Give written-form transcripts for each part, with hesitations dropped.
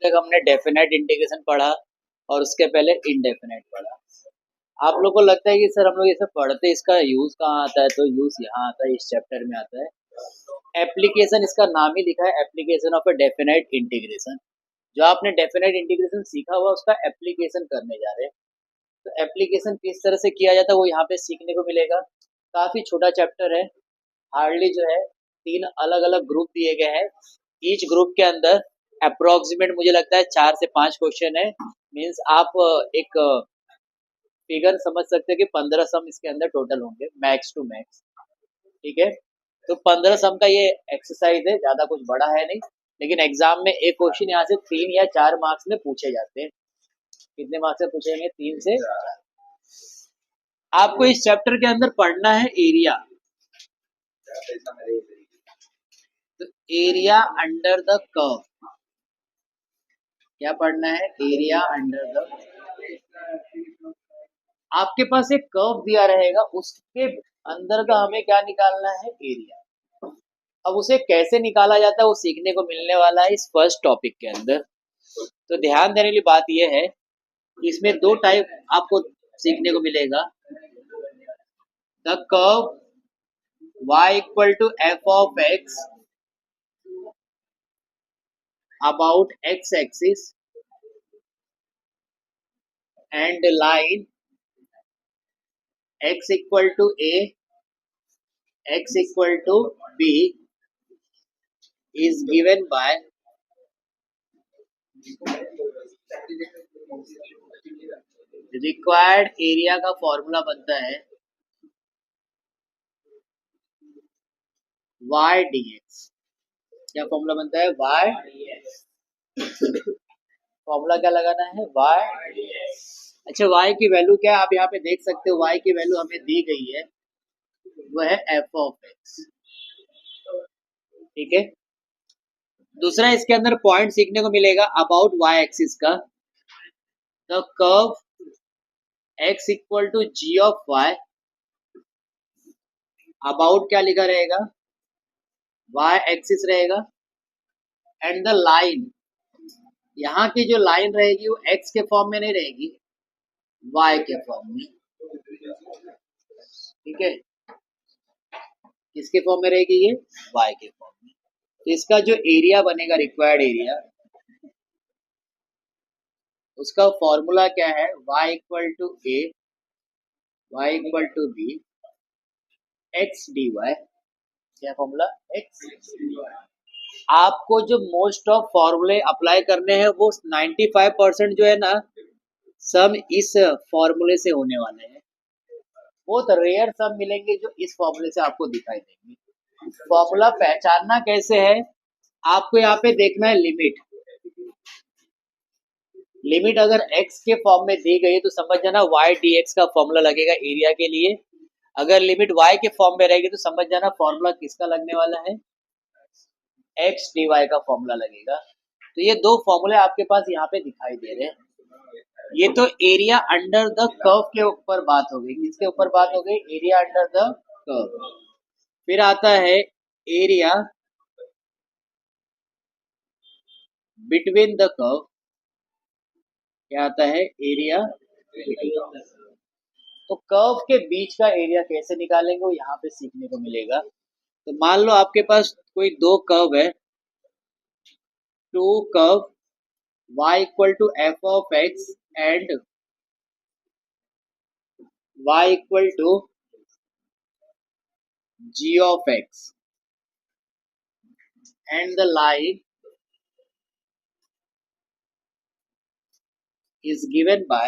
तक हमने definite integration पढ़ा और उसके पहले इनडेफिनेट पढ़ा। आप लोग को लगता है कि सर हम लोग ये सब पढ़ते, इसका यूज कहाँ आता है? तो यूज यहाँ आता है, इस चैप्टर में आता है। एप्लीकेशन, इसका नाम ही लिखा है, application of a definite integration. जो आपने डेफिनेट इंटीग्रेशन सीखा हुआ उसका एप्लीकेशन करने जा रहे हैं। तो एप्लीकेशन किस तरह से किया जाता है वो यहाँ पे सीखने को मिलेगा। काफी छोटा चैप्टर है, हार्डली जो है 3 अलग अलग ग्रुप दिए गए हैं। ईच ग्रुप के अंदर अप्रोक्सीमेट मुझे लगता है 4 से 5 क्वेश्चन है। मीन्स आप एक फिगर समझ सकते हैं कि 15 सम इसके अंदर टोटल होंगे, मैक्स टू मैक्स। ठीक है, तो 15 सम का ये एक्सरसाइज है, ज्यादा कुछ बड़ा है नहीं, लेकिन एग्जाम में एक क्वेश्चन यहाँ से 3 या 4 मार्क्स में पूछे जाते हैं। कितने मार्क्स से पूछेंगे? 3 से 4। आपको इस चैप्टर के अंदर पढ़ना है एरिया। तो एरिया अंडर द कर्व, क्या पढ़ना है? एरिया अंडर द, आपके पास एक कर्व दिया रहेगा, उसके अंदर का हमें क्या निकालना है? एरिया। अब उसे कैसे निकाला जाता है वो सीखने को मिलने वाला है इस फर्स्ट टॉपिक के अंदर। तो ध्यान देने वाली बात यह है कि इसमें 2 टाइप आपको सीखने को मिलेगा। The curve y equal to f of x about x axis and line x equal to a, x equal to b is given by required area का फॉर्मूला बनता है y dx। क्या फॉर्मूला बनता है? y dx। फॉर्मूला क्या लगाना है? y dx। अच्छा, y की वैल्यू क्या है? आप यहाँ पे देख सकते हो, y की वैल्यू हमें दी गई है, वो है f of x। ठीक है, दूसरा इसके अंदर पॉइंट सीखने को मिलेगा अबाउट y एक्सिस का। The curve x equal to g of y, about क्या लिखा रहेगा? y एक्सिस रहेगा, एंड द लाइन, यहाँ की जो लाइन रहेगी वो x के फॉर्म में नहीं रहेगी, y के फॉर्म में। ठीक है, किसके फॉर्म में रहेगी? ये y के फॉर्म में। तो इसका जो एरिया बनेगा, रिक्वायर्ड एरिया, उसका फॉर्मूला क्या है? y equal to a, y equal to b, x dy। क्या फॉर्मूला? x dy। आपको जो मोस्ट ऑफ फॉर्मूले अप्लाई करने हैं वो 95% जो है ना, सब इस फॉर्मूले से होने वाले हैं। बहुत रेयर सब मिलेंगे जो इस फॉर्मूले से आपको दिखाई देंगे। फॉर्मूला पहचानना कैसे है? आपको यहाँ पे देखना है लिमिट। लिमिट अगर x के फॉर्म में दी गई तो समझ जाना y dx का फॉर्मूला लगेगा एरिया के लिए। अगर लिमिट y के फॉर्म में रहेगी तो समझ जाना फॉर्मूला किसका लगने वाला है? x dy का फॉर्मूला लगेगा। तो ये 2 फॉर्मूले आपके पास यहाँ पे दिखाई दे रहे हैं। ये तो एरिया अंडर द कर्व के ऊपर बात हो गई। किसके ऊपर बात हो गई? Area under the curve. फिर आता है एरिया बिटवीन द कर्व। क्या आता है? Area between the curve. तो कर्व के बीच का एरिया कैसे निकालेंगे वो यहाँ पे सीखने को मिलेगा। तो मान लो आपके पास कोई 2 कर्व है, 2 curve y equal to f of x and y equal to g of x and the line is given by।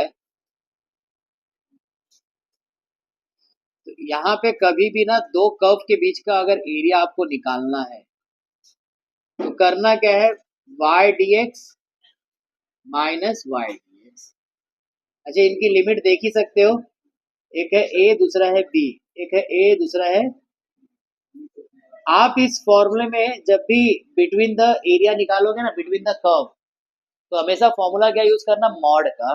तो यहाँ पे कभी भी ना 2 कर्व के बीच का अगर एरिया आपको निकालना है तो करना क्या है? y dx minus y dx। अच्छा, इनकी लिमिट देख ही सकते हो, एक है a दूसरा है b, एक है a दूसरा है। आप इस फॉर्मूले में जब भी बिटवीन द एरिया निकालोगे ना, बिटवीन द कर्व, तो हमेशा फॉर्मूला क्या यूज करना? मॉड का।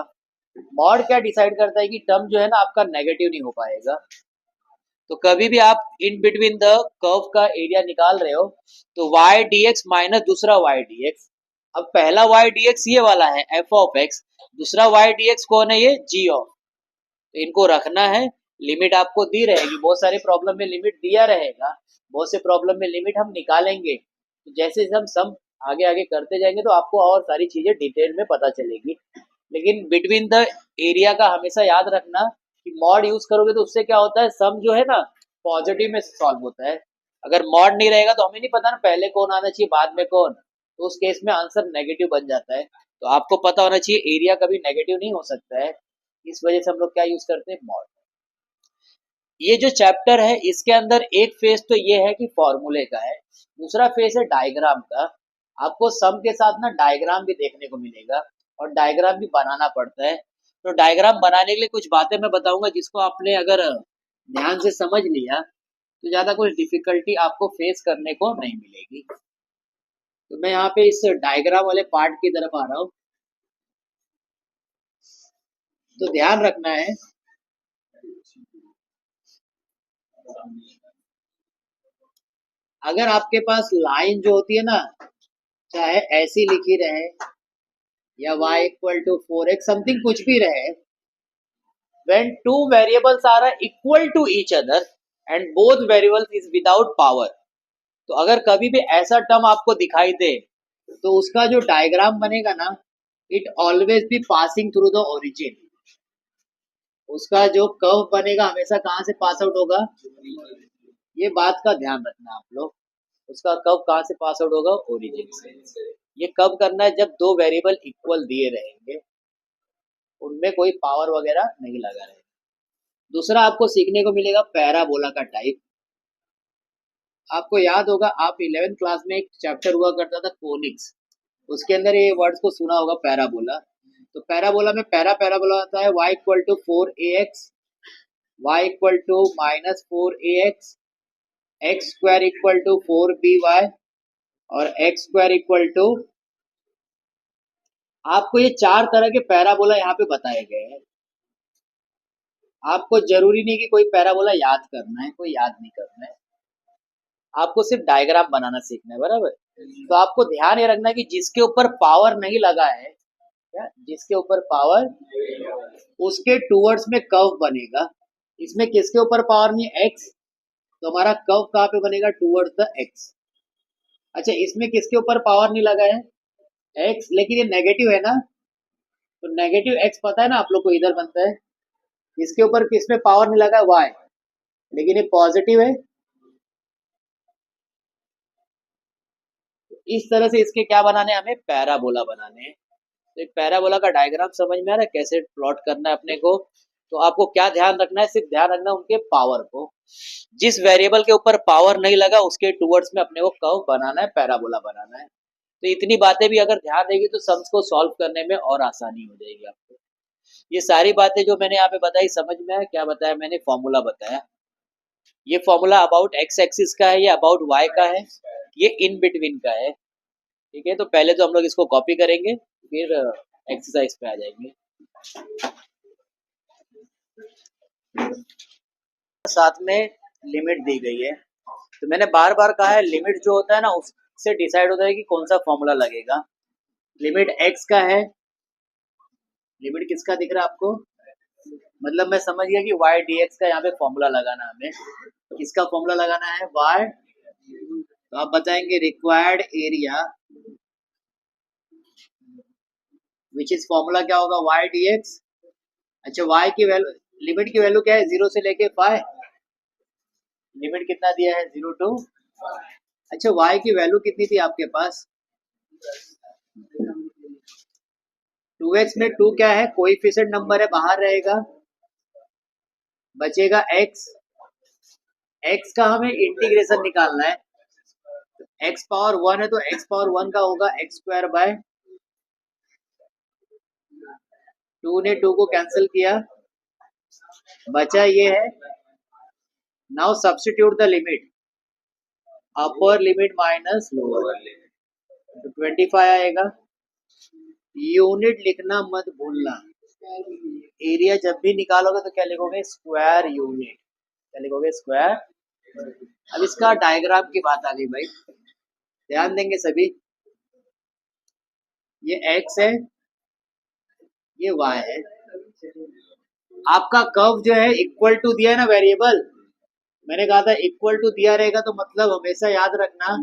मॉड क्या डिसाइड करता है कि टर्म जो है ना आपका नेगेटिव नहीं हो पाएगा। तो कभी भी आप इन बिटवीन द कर्व का एरिया निकाल रहे हो तो y dx माइनस दूसरा y dx, अब पहला वाई डी एक्स ये वाला है एफ ऑफ एक्स, दूसरा वाई डी एक्स कौन है, ये जी ऑफ। तो इनको रखना है, लिमिट आपको दी रहेगी, बहुत सारे प्रॉब्लम में लिमिट दिया रहेगा, बहुत से प्रॉब्लम में लिमिट हम निकालेंगे। तो जैसे हम सम आगे आगे करते जाएंगे तो आपको और सारी चीजें डिटेल में पता चलेगी। लेकिन बिटवीन द एरिया का हमेशा याद रखना कि मॉड यूज करोगे तो उससे क्या होता है, सम जो है ना पॉजिटिव में सॉल्व होता है। अगर मॉड नहीं रहेगा तो हमें नहीं पता ना पहले कौन आना चाहिए बाद में कौन, तो उस केस में आंसर नेगेटिव बन जाता है। तो आपको पता होना चाहिए एरिया कभी नेगेटिव नहीं हो सकता है, इस वजह से हम लोग क्या यूज करते हैं, मॉड। ये जो चैप्टर है इसके अंदर एक फेज तो ये है कि फॉर्मूले का है, दूसरा फेज है डायग्राम का। आपको सम के साथ ना डायग्राम भी देखने को मिलेगा और डायग्राम भी बनाना पड़ता है। तो डायग्राम बनाने के लिए कुछ बातें मैं बताऊंगा जिसको आपने अगर ध्यान से समझ लिया तो ज्यादा कुछ डिफिकल्टी आपको फेस करने को नहीं मिलेगी। तो मैं यहाँ पे इस डायग्राम वाले पार्ट की तरफ आ रहा हूँ। तो ध्यान रखना है, अगर आपके पास लाइन जो होती है ना, चाहे ऐसी लिखी रहे या y equal to 4x something कुछ भी रहे, when two variables are equal to each other and both variables is without power, तो अगर कभी भी ऐसा टर्म आपको दिखाई दे तो उसका जो डायग्राम बनेगा ना, it always be passing through the origin. उसका जो कर्व बनेगा हमेशा कहाँ से पास आउट होगा, ये बात का ध्यान रखना आप लोग। उसका कर्व कहाँ से पास आउट होगा, ओरिजिन से। ये कब करना है, जब दो वेरिएबल इक्वल दिए रहेंगे, उनमें कोई पावर वगैरह नहीं लगा रहेगा। दूसरा आपको सीखने को मिलेगा पैराबोला का टाइप। आपको याद होगा आप 11th क्लास में एक चैप्टर हुआ करता था कोनिक्स, उसके अंदर ये वर्ड्स को सुना होगा पैराबोला। तो पैराबोला में पैराबोला होता है y equal to 4ax, y equal to -4ax, x square equal to 4by और एक्स स्क्वायर इक्वल टू, आपको ये चार तरह के पैराबोला यहाँ पे बताए गए हैं। आपको जरूरी नहीं कि कोई पैराबोला याद करना है, कोई याद नहीं करना है, आपको सिर्फ डायग्राम बनाना सीखना है, बराबर। तो आपको ध्यान ये रखना है कि जिसके ऊपर पावर नहीं लगा है, क्या जिसके ऊपर पावर, उसके टूवर्ड्स में कर्व बनेगा। इसमें किसके ऊपर पावर नहीं है, एक्स, तो हमारा कर्व कहाँ पे बनेगा, टूवर्ड्स द एक्स। अच्छा इसमें किसके ऊपर पावर नहीं लगा है, एक्स, लेकिन ये नेगेटिव है ना, तो नेगेटिव एक्स पता है ना आप लोग को इधर बनता है। इसके ऊपर किसमें पावर नहीं लगा है, वाई, लेकिन ये पॉजिटिव है। इस तरह से इसके क्या बनाने हैं, हमें पैराबोला बनाने हैं। तो एक पैराबोला का डायग्राम समझ में आ रहा है कैसे प्लॉट करना है अपने को। तो आपको क्या ध्यान रखना है, सिर्फ ध्यान रखना उनके पावर को, जिस वेरिएबल के ऊपर पावर नहीं लगा उसके टूवर्ड्स में अपने को कर्व बनाना है, पैराबोला बनाना है। तो इतनी बातें भी अगर ध्यान देगी तो सम्स को सॉल्व करने में और आसानी हो जाएगी आपको। ये सारी बातें जो मैंने यहाँ पे बताई समझ में आया, क्या बताया मैंने, फॉर्मूला बताया। ये फॉर्मूला अबाउट एक्स एक्सिस का है, ये अबाउट वाई का है, ये इन बिटवीन का है। ठीक है, तो पहले तो हम लोग इसको कॉपी करेंगे फिर एक्सरसाइज पे आ जाएंगे। साथ में लिमिट दी गई है, तो मैंने बार बार कहा है लिमिट जो होता है ना उससे डिसाइड होता है कि कौन सा फॉर्मूला लगेगा। लिमिट एक्स का है, लिमिट किसका दिख रहा है आपको, मतलब मैं समझ गया कि वाई डी एक्स का यहाँ पे फॉर्मूला लगाना हमें। किसका फॉर्मूला लगाना है, वाई, तो आप बताएंगे required area which is formula क्या होगा, वाई डी एक्स। अच्छा वाई की वैल्यू, लिमिट की वैल्यू क्या है, 0 से लेके 5, लिमिट कितना दिया है 0 to 5। अच्छा वाई की वैल्यू कितनी थी आपके पास, 2x में 2 क्या है, कोएफिशिएंट नंबर है, बाहर रहेगा, बचेगा x। x का हमें इंटीग्रेशन निकालना है, x पावर 1 है तो x पावर 1 का होगा x स्क्वायर बाय 2 ने 2 को कैंसिल किया, बचा ये है। Now substitute the limit, upper limit minus lower limit, तो 25 आएगा। यूनिट लिखना मत भूलना, एरिया जब भी निकालोगे तो क्या लिखोगे, स्क्वायर यूनिट, क्या लिखोगे, स्क्वायर। अब इसका डायग्राम की बात आ गई भाई, ध्यान देंगे सभी। ये x है, ये y है। आपका कर्व जो है इक्वल टू दिया है ना वेरिएबल, मैंने कहा था इक्वल टू दिया रहेगा तो मतलब हमेशा याद रखना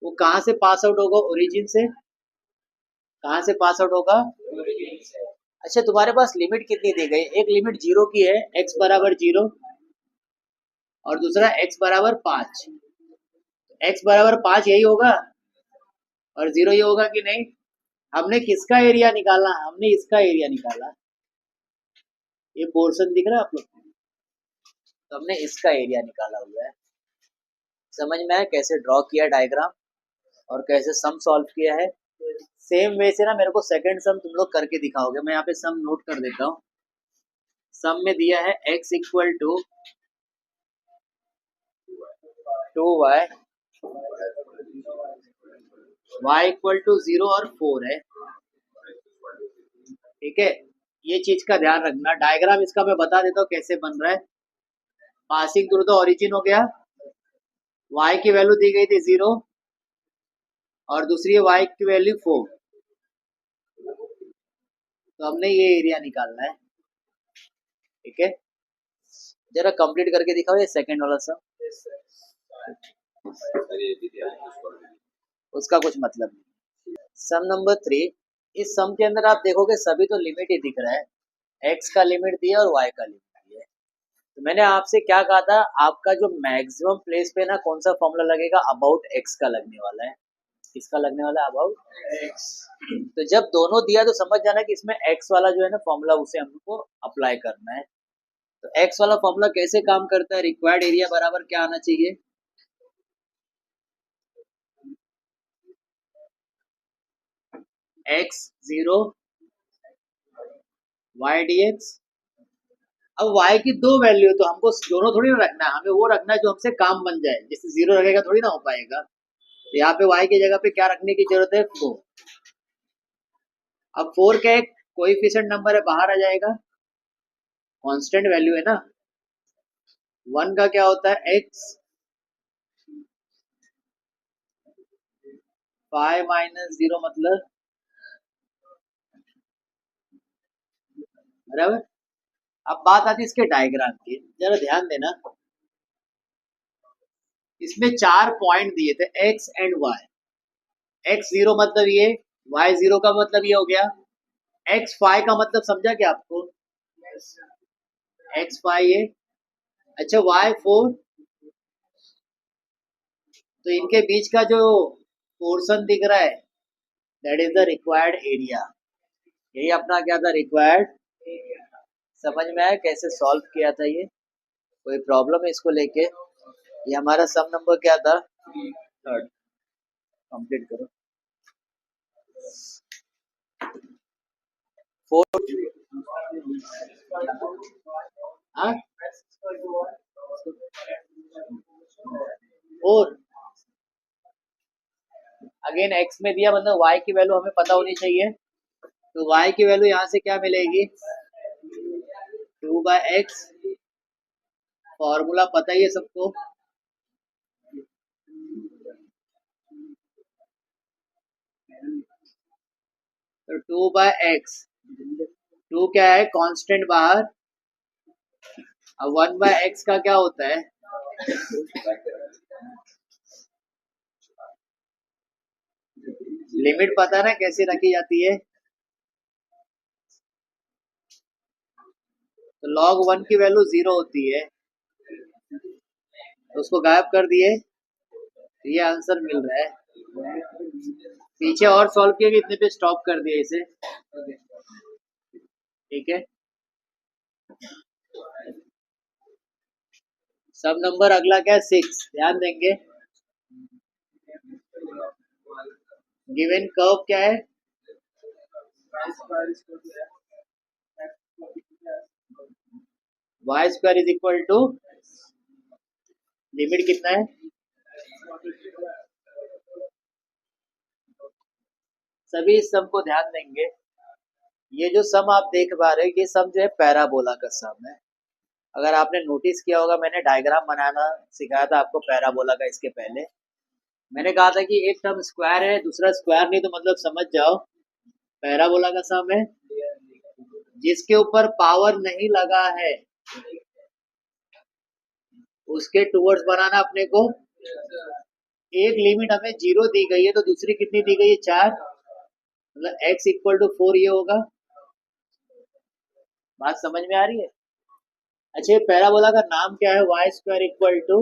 वो कहाँ से पास आउट होगा, ओरिजिन से। कहाँ से पास आउट होगा? अच्छा, तुम्हारे पास लिमिट कितनी दी गई? एक लिमिट 0 की है, x बराबर 0, और दूसरा x बराबर 5। x बराबर 5 यही होगा और 0 ये होगा कि नहीं? हमने किसका एरिया निकाला? हमने इसका एरिया निकाला। ये पोर्शन दिख रहा है आप लोग को? तो हमने इसका एरिया निकाला हुआ है। समझ में आया कैसे ड्रॉ किया डायग्राम और कैसे सम सॉल्व किया है? सेम वे से ना मेरे को सेकंड सम तुम लोग करके दिखाओगे। मैं यहाँ पे सम नोट कर देता हूँ। सम में दिया है x equal to 2y, y equal to 0 और 4 है। ठीक है, ये चीज का ध्यान रखना। डायग्राम इसका मैं बता देता हूँ कैसे बन रहा है। पासिंग थ्रू द ओरिजिन हो गया, y की वैल्यू दी गई थी 0 और दूसरी है y की वैल्यू 4। तो हमने ये एरिया निकालना है। ठीक है, जरा कंप्लीट करके दिखाओ ये सेकंड वाला सम। उसका कुछ मतलब नहीं। सम नंबर 3, इस सम के अंदर आप देखोगे सभी तो लिमिट ही दिख रहा है। x का लिमिट दिया और y का लिमिट दिया है। तो मैंने आपसे क्या कहा था, आपका जो मैक्सिमम प्लेस पे ना कौन सा फॉर्मूला लगेगा? अबाउट x का लगने वाला है। किसका लगने वाला है? About x। तो जब दोनों दिया तो समझ जाना कि इसमें x वाला जो है ना फॉर्मूला, उसे हमको अप्लाई करना है। तो x वाला फॉर्मूला कैसे काम करता है? रिक्वायर्ड एरिया बराबर क्या आना चाहिए? x 0 y dx। अब y की दो वैल्यू है तो हमको दोनों थोड़ी ना रखना है, हमें वो रखना है जो हमसे काम बन जाए। जैसे 0 रखेगा थोड़ी ना हो पाएगा। तो यहाँ पे y की जगह पे क्या रखने की जरूरत है? 4। अब 4 का एक कोएफिशिएंट नंबर है, बाहर आ जाएगा, कांस्टेंट वैल्यू है ना। 1 का क्या होता है? x 5 माइनस 0 मतलब बराबर। अब बात आती है इसके डायग्राम की, जरा ध्यान देना। इसमें 4 पॉइंट दिए थे x एंड y। x 0 मतलब ये, y 0 का मतलब ये हो गया, x 5 का मतलब समझा क्या आपको? x 5 ये। अच्छा, y 4। तो इनके बीच का जो पोर्शन दिख रहा है that is the required area. यही अपना क्या था? रिक्वायर्ड। समझ में आया कैसे सॉल्व किया था ये? कोई प्रॉब्लम है इसको लेके? ये हमारा सम नंबर क्या था? थर्ड। कंप्लीट करो। फोर्थ। हाँ, फोर। अगेन x में दिया मतलब y की वैल्यू हमें पता होनी चाहिए। तो y की वैल्यू यहाँ से क्या मिलेगी? 2/x। फॉर्मूला पता ही है सबको। तो 2/x, 2 क्या है? कांस्टेंट बाहर। अब 1/x का क्या होता है? लिमिट पता ना कैसे रखी जाती है? तो log 1 की वैल्यू 0 होती है, तो उसको गायब कर दिए, तो ये आंसर मिल रहा है। पीछे और सॉल्व किया कि इतने पे स्टॉप कर दिया इसे। ठीक है, सब नंबर अगला क्या है? 6। ध्यान देंगे। गिवन कर्व क्या है? Y square is equal to, limit कितना है? सभी इस सम को ध्यान देंगे। ये जो सम आप देख पा रहे हो ये सम जो है पैराबोला का सम है। अगर आपने नोटिस किया होगा मैंने डायग्राम बनाना सिखाया था आपको पैराबोला का। इसके पहले मैंने कहा था कि एक टर्म स्क्वायर है, दूसरा स्क्वायर नहीं, तो मतलब समझ जाओ पैराबोला का सम है जिसके ऊपर पावर नहीं लगा है उसके टूवर्ड्स बनाना अपने को। एक लिमिट हमें 0 दी गई है तो दूसरी कितनी दी गई है 4, मतलब x इक्वल टू 4 ये होगा। बात समझ में आ रही है? अच्छा, ये पैराबोला का नाम क्या है? वाई स्क्वायर इक्वल टू,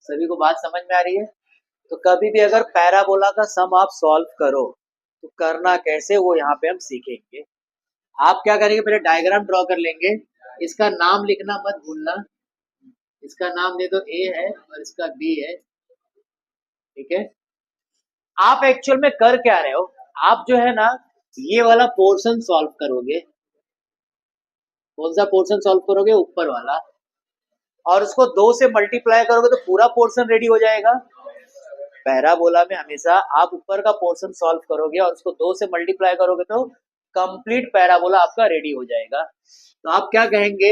सभी को बात समझ में आ रही है? तो कभी भी अगर पैराबोला का सम आप सॉल्व करो तो करना कैसे वो यहाँ पे हम सीखेंगे। आप क्या करेंगे, पहले डायग्राम ड्रॉ कर लेंगे। इसका नाम लिखना मत भूलना। इसका नाम दे दो ए है और इसका बी है, ठीक है। आप एक्चुअल में कर क्या रहे हो, आप जो है ना ये वाला पोर्शन सॉल्व करोगे। कौन सा पोर्शन सॉल्व करोगे? ऊपर वाला। और उसको 2 से मल्टीप्लाई करोगे तो पूरा पोर्शन रेडी हो जाएगा। पैराबोला में हमेशा आप ऊपर का पोर्शन सॉल्व करोगे और उसको 2 से मल्टीप्लाई करोगे तो कंप्लीट पैराबोला आपका रेडी हो जाएगा। तो आप क्या कहेंगे,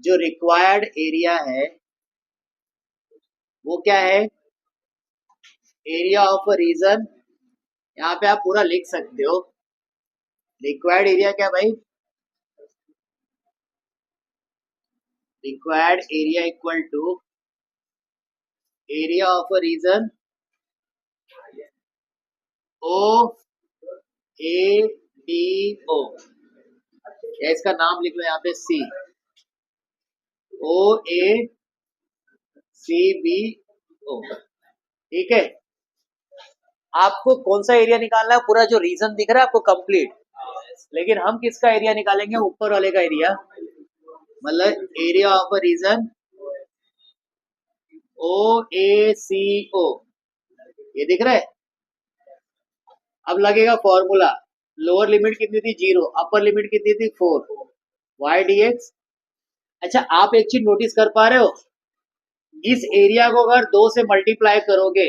जो रिक्वायर्ड एरिया है वो क्या है? Area of a region. यहाँ पे आप पूरा लिख सकते हो। रिक्वायर्ड एरिया क्या भाई? Required area equal to area of a region O A B O, या इसका नाम लिख लो यहाँ पे सी, ओ ए सी बी ओ, ठीक है। आपको कौन सा एरिया निकालना है? पूरा जो रीजन दिख रहा है आपको कंप्लीट, लेकिन हम किसका एरिया निकालेंगे? ऊपर वाले का एरिया, मतलब area of a region O ए सी ओ, ये दिख रहा है। अब लगेगा फॉर्मूला, लोअर लिमिट कितनी थी 0, अपर लिमिट कितनी थी 4, वाई डी एक्स। अच्छा, आप एक चीज नोटिस कर पा रहे हो, इस एरिया को अगर 2 से मल्टीप्लाई करोगे,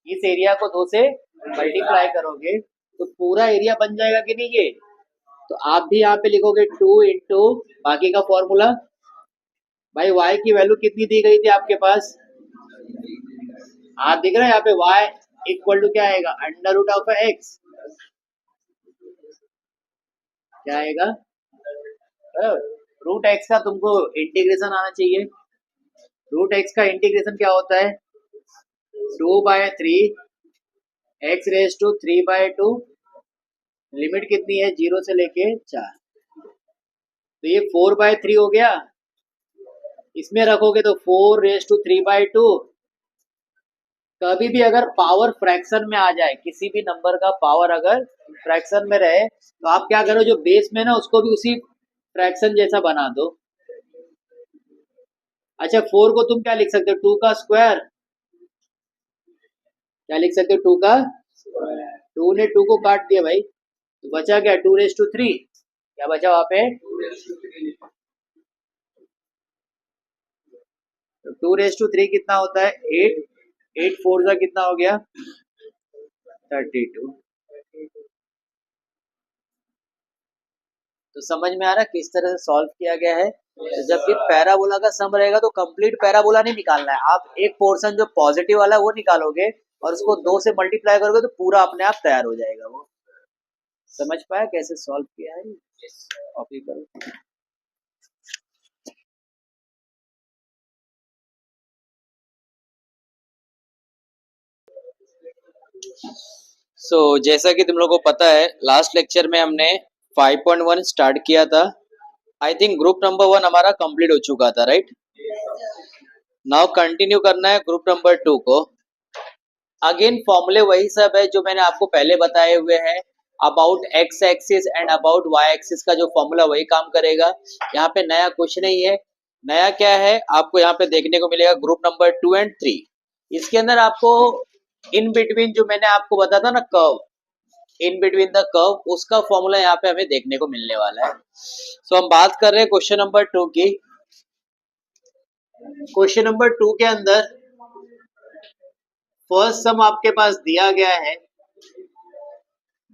इस एरिया को 2 से मल्टीप्लाई करोगे तो पूरा एरिया बन जाएगा कि नहीं ये। तो आप भी यहाँ पे लिखोगे 2 इंटू बाकी का फॉर्मूला। भाई y की वैल्यू कितनी दी गई थी आपके पास? आप दिख रहा है यहाँ पे y इक्वल टू क्या आएगा? Under root of x. क्या आएगा? रूट एक्स का तुमको इंटीग्रेशन आना चाहिए। रूट एक्स का इंटीग्रेशन क्या होता है? 2/3 एक्स रेज टू 3/2, लिमिट कितनी है 0 से लेके 4, तो ये 4/3 हो गया। इसमें रखोगे तो 4 रेज टू 3/2। कभी भी अगर पावर फ्रैक्शन में आ जाए, किसी भी नंबर का पावर अगर फ्रैक्शन में रहे तो आप क्या करो, जो बेस में ना उसको भी उसी फ्रैक्शन जैसा बना दो। अच्छा, 4 को तुम क्या लिख सकते हो? 2 का स्क्वायर। क्या लिख सकते हो? 2 का 2 ने 2 को काट दिया भाई, तो बचा क्या? 2 रेज टू 3। क्या बचा वहां पे? 2 रेज टू 3 कितना होता है? 8। 8 4 का कितना हो गया? 32। तो समझ में आ रहा है किस तरह से सॉल्व किया गया है। तो जब भी पैराबोला का सम रहेगा तो कंप्लीट पैराबोला नहीं निकालना है, आप एक पोर्शन जो पॉजिटिव वाला है वो निकालोगे और उसको 2 से मल्टीप्लाई करोगे तो पूरा अपने आप तैयार हो जाएगा वो। समझ पाया कैसे सॉल्व किया है? कॉपी करो। जैसा कि तुम लोगों को पता है लास्ट लेक्चर में हमने 5.1 स्टार्ट किया था। आई थिंक ग्रुप नंबर 1 हमारा कंप्लीट हो चुका था, राइट? नाउ कंटिन्यू करना है ग्रुप नंबर 2 को। अगेन फॉर्मूले वही सब है जो मैंने आपको पहले बताए हुए हैं। About x axis and about y axis का जो फॉर्मूला वही काम करेगा। यहाँ पे नया कुछ नहीं है। नया क्या है आपको यहाँ पे देखने को मिलेगा ग्रुप नंबर 2 एंड 3। इसके अंदर आपको इन बिटवीन जो मैंने आपको बताया था ना curve, in between the curve, उसका फॉर्मूला यहाँ पे हमें देखने को मिलने वाला है। सो हम बात कर रहे हैं क्वेश्चन नंबर 2 की। क्वेश्चन नंबर 2 के अंदर फर्स्ट सम आपके पास दिया गया है,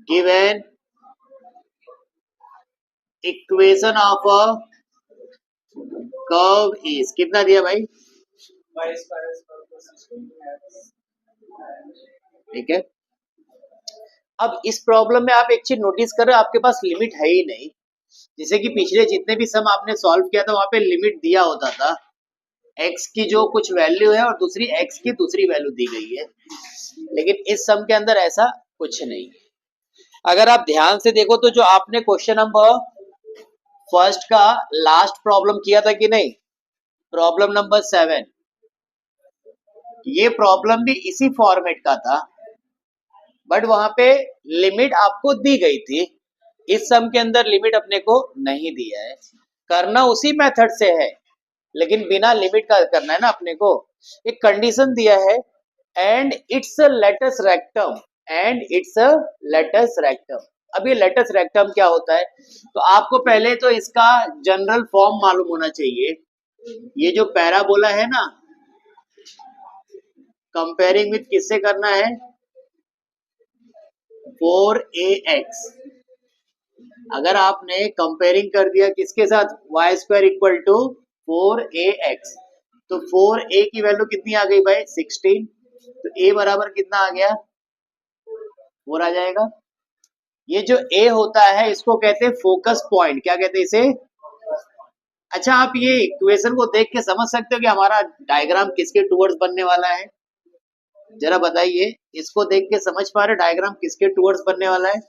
given equation of a curve is, कितना दिया भाई? ठीक है। अब इस प्रॉब्लम में आप एक चीज नोटिस कर रहे हो, आपके पास लिमिट है ही नहीं। जैसे कि पिछले जितने भी सम आपने सॉल्व किया था वहां पे लिमिट दिया होता था, x की जो कुछ वैल्यू है और दूसरी x की दूसरी वैल्यू दी गई है, लेकिन इस सम के अंदर ऐसा कुछ नहीं। अगर आप ध्यान से देखो तो जो आपने क्वेश्चन नंबर फर्स्ट का लास्ट प्रॉब्लम किया था कि नहीं, प्रॉब्लम नंबर 7, ये प्रॉब्लम भी इसी फॉर्मेट का था, बट वहां पे लिमिट आपको दी गई थी। इस सम के अंदर लिमिट अपने को नहीं दिया है, करना उसी मेथड से है लेकिन बिना लिमिट का करना है ना अपने को। एक कंडीशन दिया है, and its latus rectum, and its latus rectum. अब ये लेटस रेक्टम क्या होता है, तो आपको पहले तो इसका जनरल फॉर्म मालूम होना चाहिए। ये जो पैराबोला है ना, कंपेयरिंग विथ किससे करना है, 4ax। अगर आपने कंपेयरिंग कर दिया किसके साथ, Y square equal to 4ax, तो 4a की वैल्यू कितनी आ गई भाई, 16। तो a बराबर कितना आ गया, 4 आ जाएगा। ये जो a होता है इसको कहते हैं फोकस पॉइंट। क्या कहते हैं इसे? अच्छा, आप ये इक्वेशन को देख के समझ सकते हो कि हमारा डायग्राम किसके टुवर्ड्स बनने वाला है? जरा बताइए, इसको देख के समझ पा रहे डायग्राम किसके टुवर्ड्स बनने वाला है?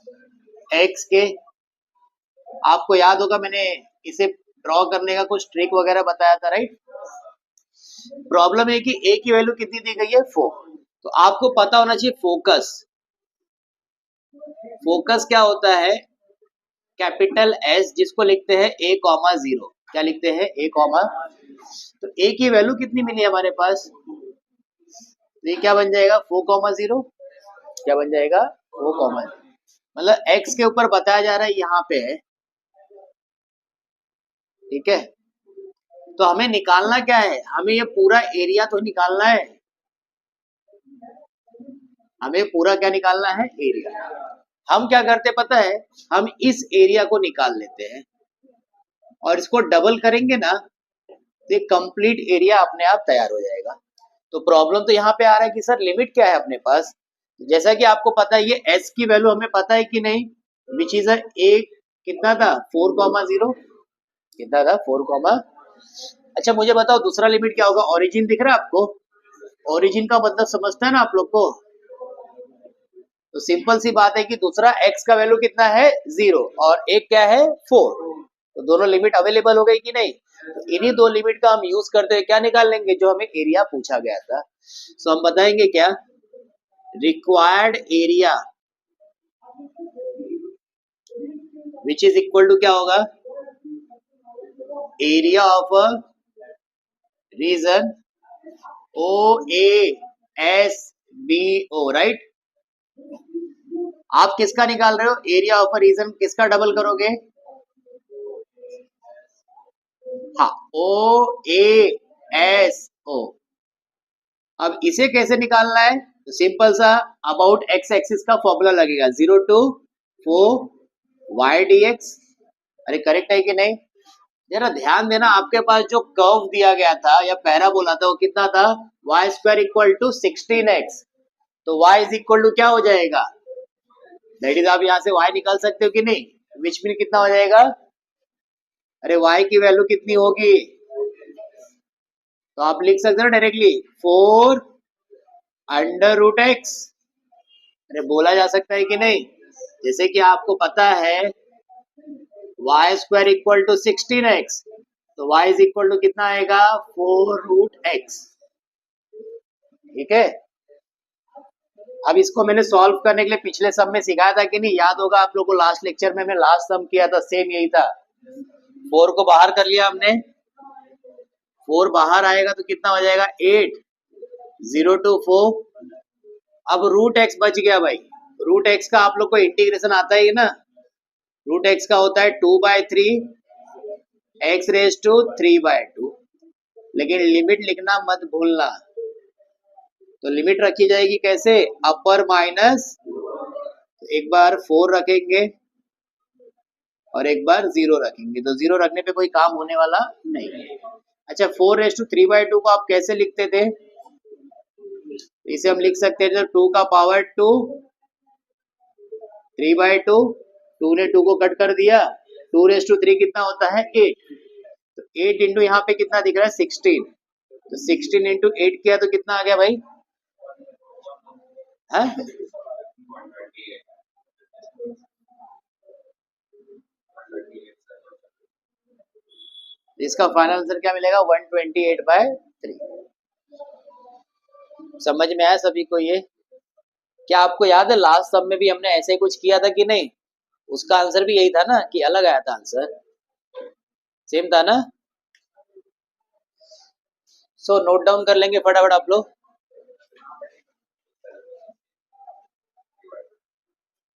x के। आपको याद होगा मैंने इसे ड्रॉ करने का कुछ ट्रिक वगैरह बताया था, राइट? प्रॉब्लम है कि a की वैल्यू कितनी दी गई है, 4। तो आपको पता होना चाहिए फोकस। फोकस क्या होता है, कैपिटल S, जिसको लिखते हैं a, 0। क्या लिखते हैं, a, तो a की वैल्यू कितनी मिली हमारे पास, ये क्या बन जाएगा, 4, 0। क्या बन जाएगा, 4, मतलब x के ऊपर बताया जा रहा है यहाँ पे है, ठीक है। तो हमें निकालना क्या है, हमें ये पूरा एरिया तो निकालना है, हमें पूरा क्या निकालना है, एरिया। हम क्या करते पता है, हम इस एरिया को निकाल लेते हैं और इसको डबल करेंगे ना, तो कंप्लीट एरिया अपने आप तैयार हो जाएगा। तो प्रॉब्लम तो यहाँ पे आ रहा है कि सर लिमिट क्या है अपने पास। जैसा कि आपको पता है ये s की वैल्यू हमें पता है कि नहीं, विच इज a कितना था, 4, 0। कितना था, 4, अच्छा मुझे बताओ दूसरा लिमिट क्या होगा, ओरिजिन दिख रहा है आपको? ओरिजिन का मतलब समझता है ना आप लोग को? तो सिंपल सी बात है कि दूसरा x का वैल्यू कितना है, 0, और एक क्या है, 4। तो दोनों लिमिट अवेलेबल हो गई कि नहीं? तो इन्हीं दो लिमिट का हम यूज करते हुए क्या निकाल लेंगे, जो हमें एरिया पूछा गया था। सो हम बताएंगे क्या, required area which is equal to क्या होगा, area of a region OASBO, right? आप किसका निकाल रहे हो, एरिया ऑफ अ रीजन, किसका डबल करोगे, हाँ, OASO। अब इसे कैसे निकालना है, तो सिंपल सा अबाउट x एक्सिस का फॉर्मूला लगेगा, 0 to 4 y dx। अरे करेक्ट है कि नहीं? जरा ध्यान देना, आपके पास जो कर्व दिया गया था या पैराबोला था वो कितना था, y square equal to 16x। तो y इज इक्वल टू क्या हो जाएगा, दैट इज, आप यहाँ से y निकाल सकते हो कि नहीं, विच मीन कितना हो जाएगा, अरे y की वैल्यू कितनी होगी, तो आप लिख सकते हो डायरेक्टली 4√x। अरे बोला जा सकता है कि नहीं? जैसे कि आपको पता है y square equal to 16x, तो y इज इक्वल टू कितना आएगा, 4√x। ठीक है। अब इसको मैंने सॉल्व करने के लिए पिछले सम में सिखाया था कि नहीं, याद होगा आप लोगों को, लास्ट लेक्चर में मैं लास्ट सम किया था, सेम यही था। 4 को बाहर कर लिया हमने, 4 बाहर आएगा तो कितना हो जाएगा, 8, 0 to 4। अब रूट एक्स बच गया भाई, रूट एक्स का आप लोग को इंटीग्रेशन आता है ना, रूट एक्स का होता है 2/3 x रेज टू 3/2। लेकिन लिमिट लिखना मत भूलना, तो लिमिट रखी जाएगी कैसे, अपर माइनस, एक बार 4 रखेंगे और एक बार 0 रखेंगे, तो 0 रखने पे कोई काम होने वाला नहीं है। अच्छा, 4/3/2 को आप कैसे लिखते थे, इसे हम लिख सकते हैं 2 का पावर 2 3/2, 2 ने 2 को कट कर दिया, 2�3 कितना होता है 8, तो 8 इंटू यहाँ पे कितना दिख रहा है 16, तो 16 इंटू 8 किया तो कितना आ गया भाई, है इसका फाइनल आंसर क्या मिलेगा 128/3। समझ में आया सभी को ये? क्या आपको याद है लास्ट सम में भी हमने ऐसे ही कुछ किया था कि नहीं? उसका आंसर भी यही था ना कि अलग आया था आंसर, सेम था ना? सो नोट डाउन कर लेंगे फटाफट आप लोग।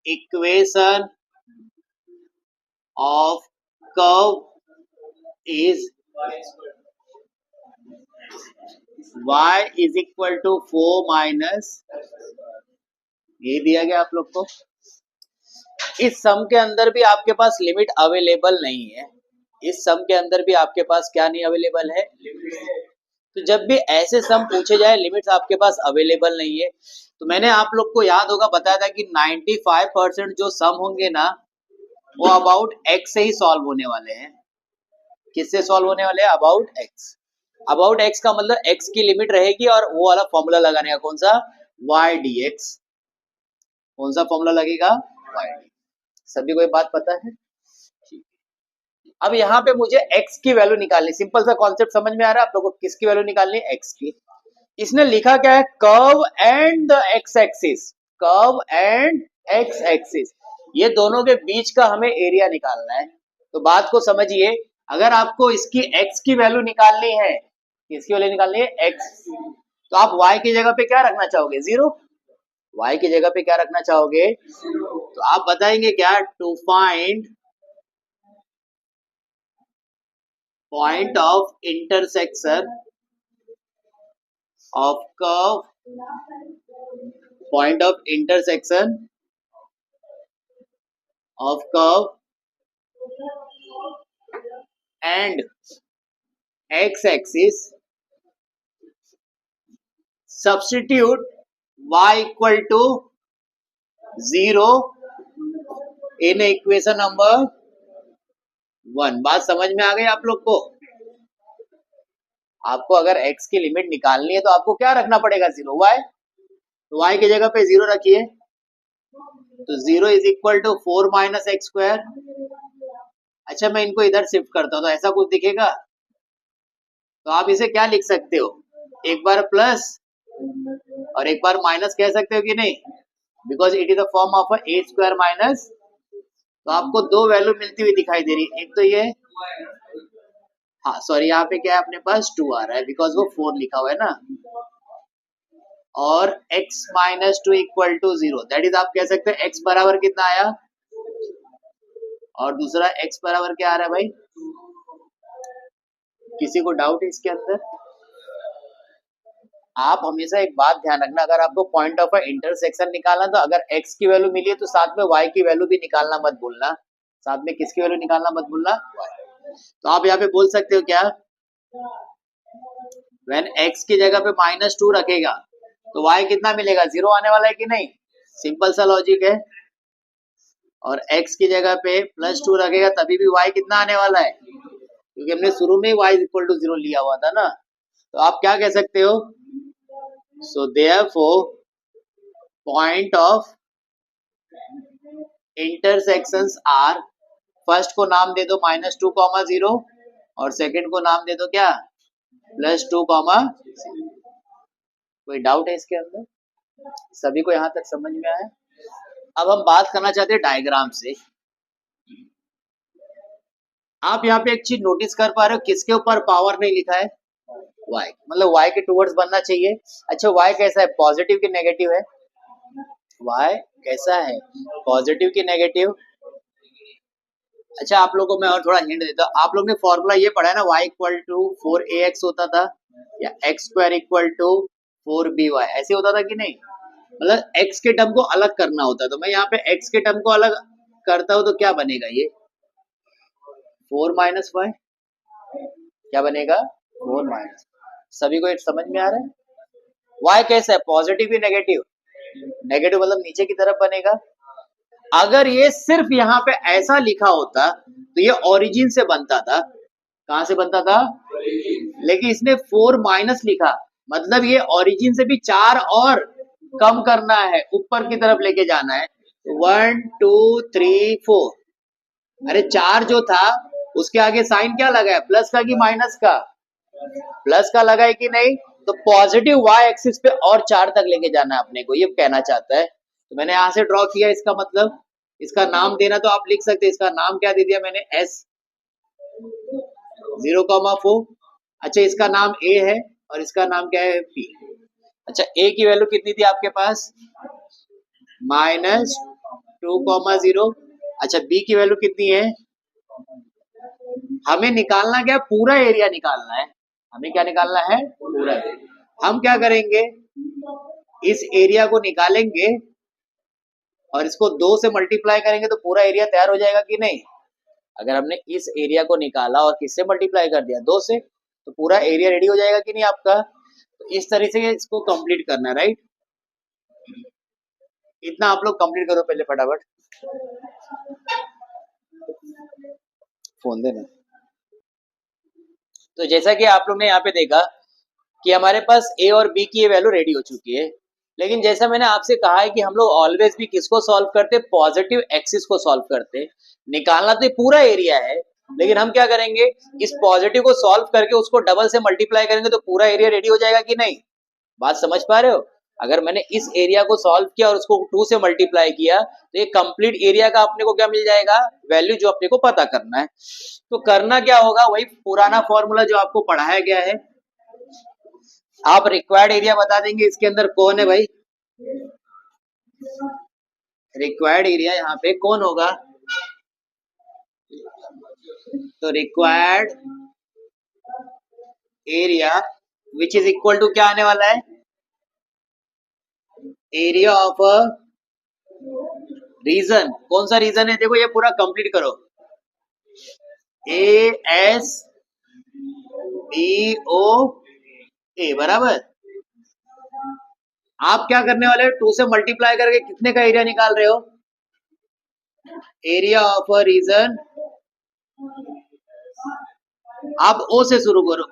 Equation of curve is y is equal to 4 minus, ये दिया गया आप लोग को। इस सम के अंदर भी आपके पास लिमिट अवेलेबल नहीं है, इस सम के अंदर भी आपके पास क्या नहीं अवेलेबल है, तो जब भी ऐसे सम पूछे जाए लिमिट्स आपके पास अवेलेबल नहीं है, तो मैंने आप लोग को याद होगा बताया था कि 95% जो सम होंगे ना वो अबाउट x से ही सॉल्व होने वाले हैं। किससे सॉल्व होने वाले हैं? About x। अबाउट x का मतलब x की लिमिट रहेगी और वो वाला फॉर्मूला लगाने का, कौन सा, y dx। कौन सा फॉर्मूला लगेगा? y dx। सभी को ये बात पता है? अब यहाँ पे मुझे x की वैल्यू निकालनी, सिंपल सा कॉन्सेप्ट समझ में आ रहा है आप लोगों को? किसकी वैल्यू निकालनी है? x की। इसने लिखा क्या है? Curve and the x axis, curve and x axis, ये दोनों के बीच का हमें एरिया निकालना है। तो बात को समझिए, अगर आपको इसकी x की वैल्यू निकालनी है, किसकी वैल्यू निकालनी है? x, तो आप y की जगह पे क्या रखना चाहोगे? 0। y की जगह पे क्या रखना चाहोगे? तो आप बताएंगे क्या? To find point of intersection of curve, point of intersection of curve and x-axis, substitute y equal to 0 in equation number 1। बात समझ में आ गई आप लोग को? आपको अगर x की लिमिट निकालनी है तो आपको क्या रखना पड़ेगा? 0, y, तो y की जगह पे 0 रखिए, तो 0 is equal to 4 minus x square. अच्छा मैं इनको इधर शिफ्ट करता हूं तो ऐसा कुछ दिखेगा, तो आप इसे क्या लिख सकते हो? एक बार प्लस और एक बार माइनस कह सकते हो कि नहीं? Because it is the form of A square minus, तो आपको दो वैल्यू मिलती हुई दिखाई दे रही है, एक तो ये, हाँ सॉरी यहाँ पे क्या है अपने पास 2 आ रहा है बिकॉज वो 4 लिखा हुआ है ना, और x minus 2 equal to 0, that is आप कह सकते हैं x बराबर कितना आया, और दूसरा x बराबर क्या आ रहा है भाई? किसी को डाउट है इसके अंदर? आप हमेशा एक बात ध्यान रखना, अगर आपको पॉइंट ऑफ इंटरसेक्शन निकालना तो अगर x की वैल्यू मिली है तो साथ में y की वैल्यू भी निकालना मत भूलना। साथ में किसकी वैल्यू निकालना मत भूलना? तो आप यहाँ पे बोल सकते हो क्या, व्हेन x की जगह पे -2 रखेगा तो y कितना मिलेगा? 0 आने वाला है कि नहीं? सिंपल सा लॉजिक है। और x की जगह पे +2 रखेगा तभी भी y कितना आने वाला है? क्योंकि हमने शुरू में y इक्वल टू 0 लिया हुआ था ना, तो आप क्या कह सकते हो? So therefore point of intersections are, first को नाम दे दो -2, 0 और सेकंड को नाम दे दो क्या? +2, 0। कोई डाउट है इसके अंदर? सभी को यहाँ तक समझ में आया? अब हम बात करना चाहते हैं डायग्राम से। आप यहाँ पे एक चीज नोटिस कर पा रहे हो, किसके ऊपर पावर नहीं लिखा है? y, मतलब y के टुवर्ड्स बनना चाहिए। अच्छा y कैसा है? पॉजिटिव की नेगेटिव है? y कैसा है? पॉजिटिव की नेगेटिव? अच्छा आप लोगों को मैं और थोड़ा हिंट देता हूँ, आप लोग ने फॉर्मूला ये पढ़ा है ना, y इक्वल टू 4ax होता था, या x square equal to 4by, ऐसे होता था कि नहीं? मतलब x के टर्म को अलग करना होता है, तो मैं यहाँ पे x के टर्म को अलग करता हूँ तो क्या बनेगा? ये 4 माइनस y, क्या बनेगा? 4 माइनस। सभी को एक समझ में आ रहा है? y कैसा है? पॉजिटिव की नेगेटिव? नेगेटिव मतलब नीचे की तरफ बनेगा, अगर ये सिर्फ यहाँ पे ऐसा लिखा होता तो ये ओरिजिन से बनता था। कहां से बनता था? लेकिन इसने 4 माइनस लिखा, मतलब ये ओरिजिन से भी 4 और कम करना है, ऊपर की तरफ लेके जाना है। 1 2 3 4, अरे 4 जो था उसके आगे साइन क्या लगा है, प्लस का कि माइनस का? प्लस का लगा है कि नहीं? तो पॉजिटिव वाई एक्सिस पे और 4 तक लेके जाना है अपने को, ये कहना चाहता है। तो मैंने यहां से ड्रॉ किया, इसका मतलब इसका नाम देना तो आप लिख सकते हैं, इसका नाम क्या दे दिया मैंने, S 0,4। अच्छा, इसका नाम A है और इसका नाम क्या है, P। अच्छा, A की वैल्यू कितनी थी आपके पास, -2,0। अच्छा, B की वैल्यू कितनी है? हमें निकालना क्या, पूरा एरिया निकालना है। हमें क्या निकालना है, पूरा एरिया। हम क्या करेंगे, इस एरिया को निकालेंगे और इसको 2 से मल्टीप्लाई करेंगे तो पूरा एरिया तैयार हो जाएगा कि नहीं? अगर हमने इस एरिया को निकाला और किससे मल्टीप्लाई कर दिया, 2 से, तो पूरा एरिया रेडी हो जाएगा कि नहीं आपका? तो इस तरह से इसको कंप्लीट करना है, राइट? इतना आप लोग कंप्लीट करो पहले फटाफट, फोन देना। तो जैसा कि आप लोग ने यहाँ पे देखा कि हमारे पास ए और बी की ये वैल्यू रेडी हो चुकी है, लेकिन जैसा मैंने आपसे कहा है कि हम लोग ऑलवेज भी किसको सॉल्व करते, पॉजिटिव एक्सिस को सॉल्व करते। निकालना तो पूरा एरिया है, लेकिन हम क्या करेंगे, इस पॉजिटिव को सॉल्व करके उसको डबल से मल्टीप्लाई करेंगे तो पूरा एरिया रेडी हो जाएगा कि नहीं? बात समझ पा रहे हो? अगर मैंने इस एरिया को सॉल्व किया और उसको 2 से मल्टीप्लाई किया तो ये कंप्लीट एरिया का अपने को क्या मिल जाएगा, वैल्यू, जो अपने को पता करना है। तो करना क्या होगा, वही पुराना फॉर्मूला जो आपको पढ़ाया गया है। आप रिक्वायर्ड एरिया बता देंगे इसके अंदर कौन है भाई, रिक्वायर्ड एरिया यहाँ पे कौन होगा? तो required area which is equal to क्या आने वाला है, एरिया ऑफ अ रीजन। कौन सा रीजन है, देखो ये पूरा कंप्लीट करो, ASBOA बराबर। आप क्या करने वाले हो, 2 से मल्टीप्लाई करके कितने का एरिया निकाल रहे हो, एरिया ऑफ अ रीजन। आप O से शुरू करो,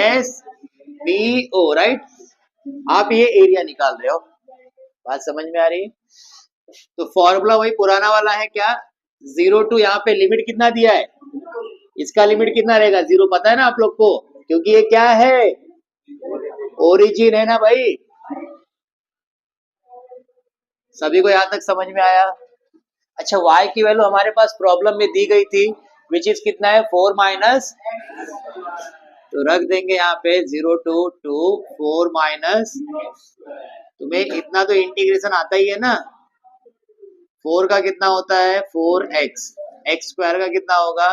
OSBO, राइट? आप ये एरिया निकाल रहे हो, बात समझ में आ रही है? तो फॉर्मूला वही पुराना वाला है, क्या, 0 टू, यहाँ पे लिमिट कितना दिया है, इसका लिमिट कितना रहेगा, 0, पता है ना आप लोग को, क्योंकि ये क्या है, ओरिजिन है ना भाई। सभी को यहां तक समझ में आया? अच्छा, y की वैल्यू हमारे पास प्रॉब्लम में दी गई थी, विच इज कितना है, 4 माइनस, तो रख देंगे यहाँ पे 0 टू 2 4 माइनस, तुम्हें इतना तो इंटीग्रेशन आता ही है ना, 4 का कितना होता है, 4x, x स्क्वायर का कितना होगा,